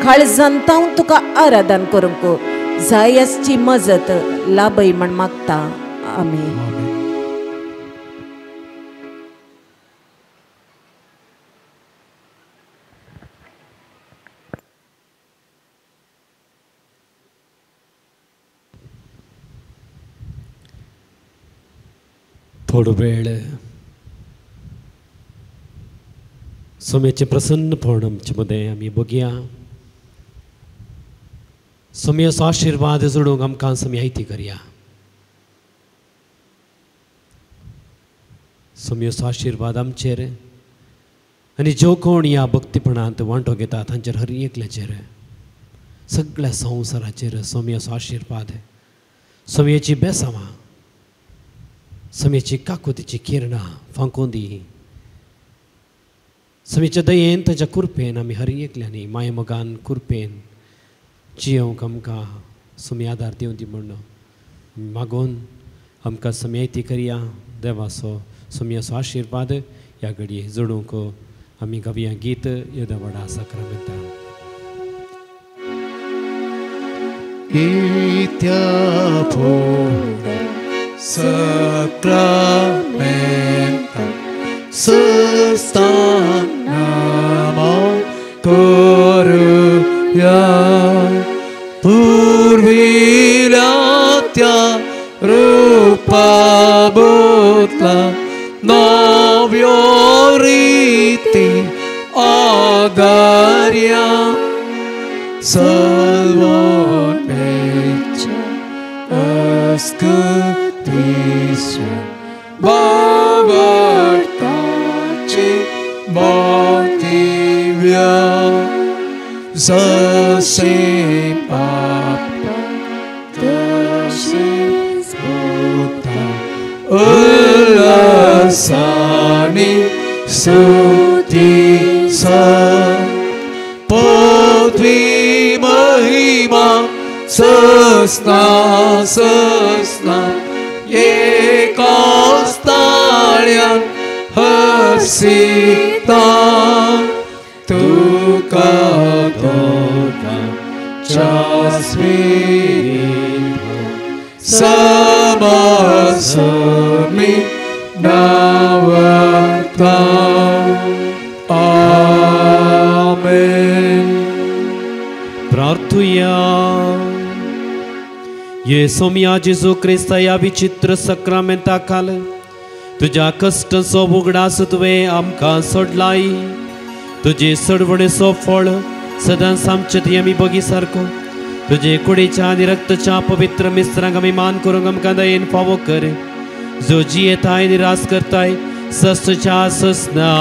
काळजांतावन तुका आराधन करूंक जायसची मजत लाभय म्हण मागता आमेन. थोडो वेळ सोम्याचे प्रसन्नपण आमचे मध्ये आमी बघुया. सोम्याचो आशीर्वाद जोडूंक आमकां सोम्या आयती करया. सोम्याचो आशीर्वाद आमचेर आनी जो कोण ह्या भक्तीपणांत वांटो घेता तांचेर हर एकल्याचेर सगळ्या संवसाराचेर सोम्याचो आशीर्वाद सोम्याची बेसांवां सोम्याची काकुतीची किरणां फांकून दी. सोम्याच्या दयेन ताच्या कृपेन आमी हर एकल्यांनी मायेमोगान कृपेन जियोंक आमकां सोम्या आदार दिवं दी म्हणून मागून आमकां सोम्या ती करया. देवाचो सोम्याचो आशीर्वाद ह्या घडये जोडूंक आमी गावया गीत येदा व्हडा साक्रामेंता. Sacramenta Sestana Toruya Purvilatya Rupa Butla Novioriti Adarya Salvon Pecha Ascutisya Bavartaci Motivya Zase Papa Dasis Buddha Ulasani Sutisa Potvi Mahima Sasna Sasna Ekostalyan Hasita Tuka Doka Chasmita Samasami Navata Amen. प्रार्थुया. ये सोम्या जेजू Crysta या विचित्र सक्रामेंता खाल तुझ्या कष्टाचो उगडास तुवें आमकां सोडलाई. तुजे सडवणेचो फळ सदांच आमचे ती आमी बगी सारको तुजे कुडीच्या आनी रक्तच्या पवित्र मिस्त्रांक आमी मान करूंक आमकां दयेन फावो कर. जो जियेताय निराश करताय सस्तच्या ससना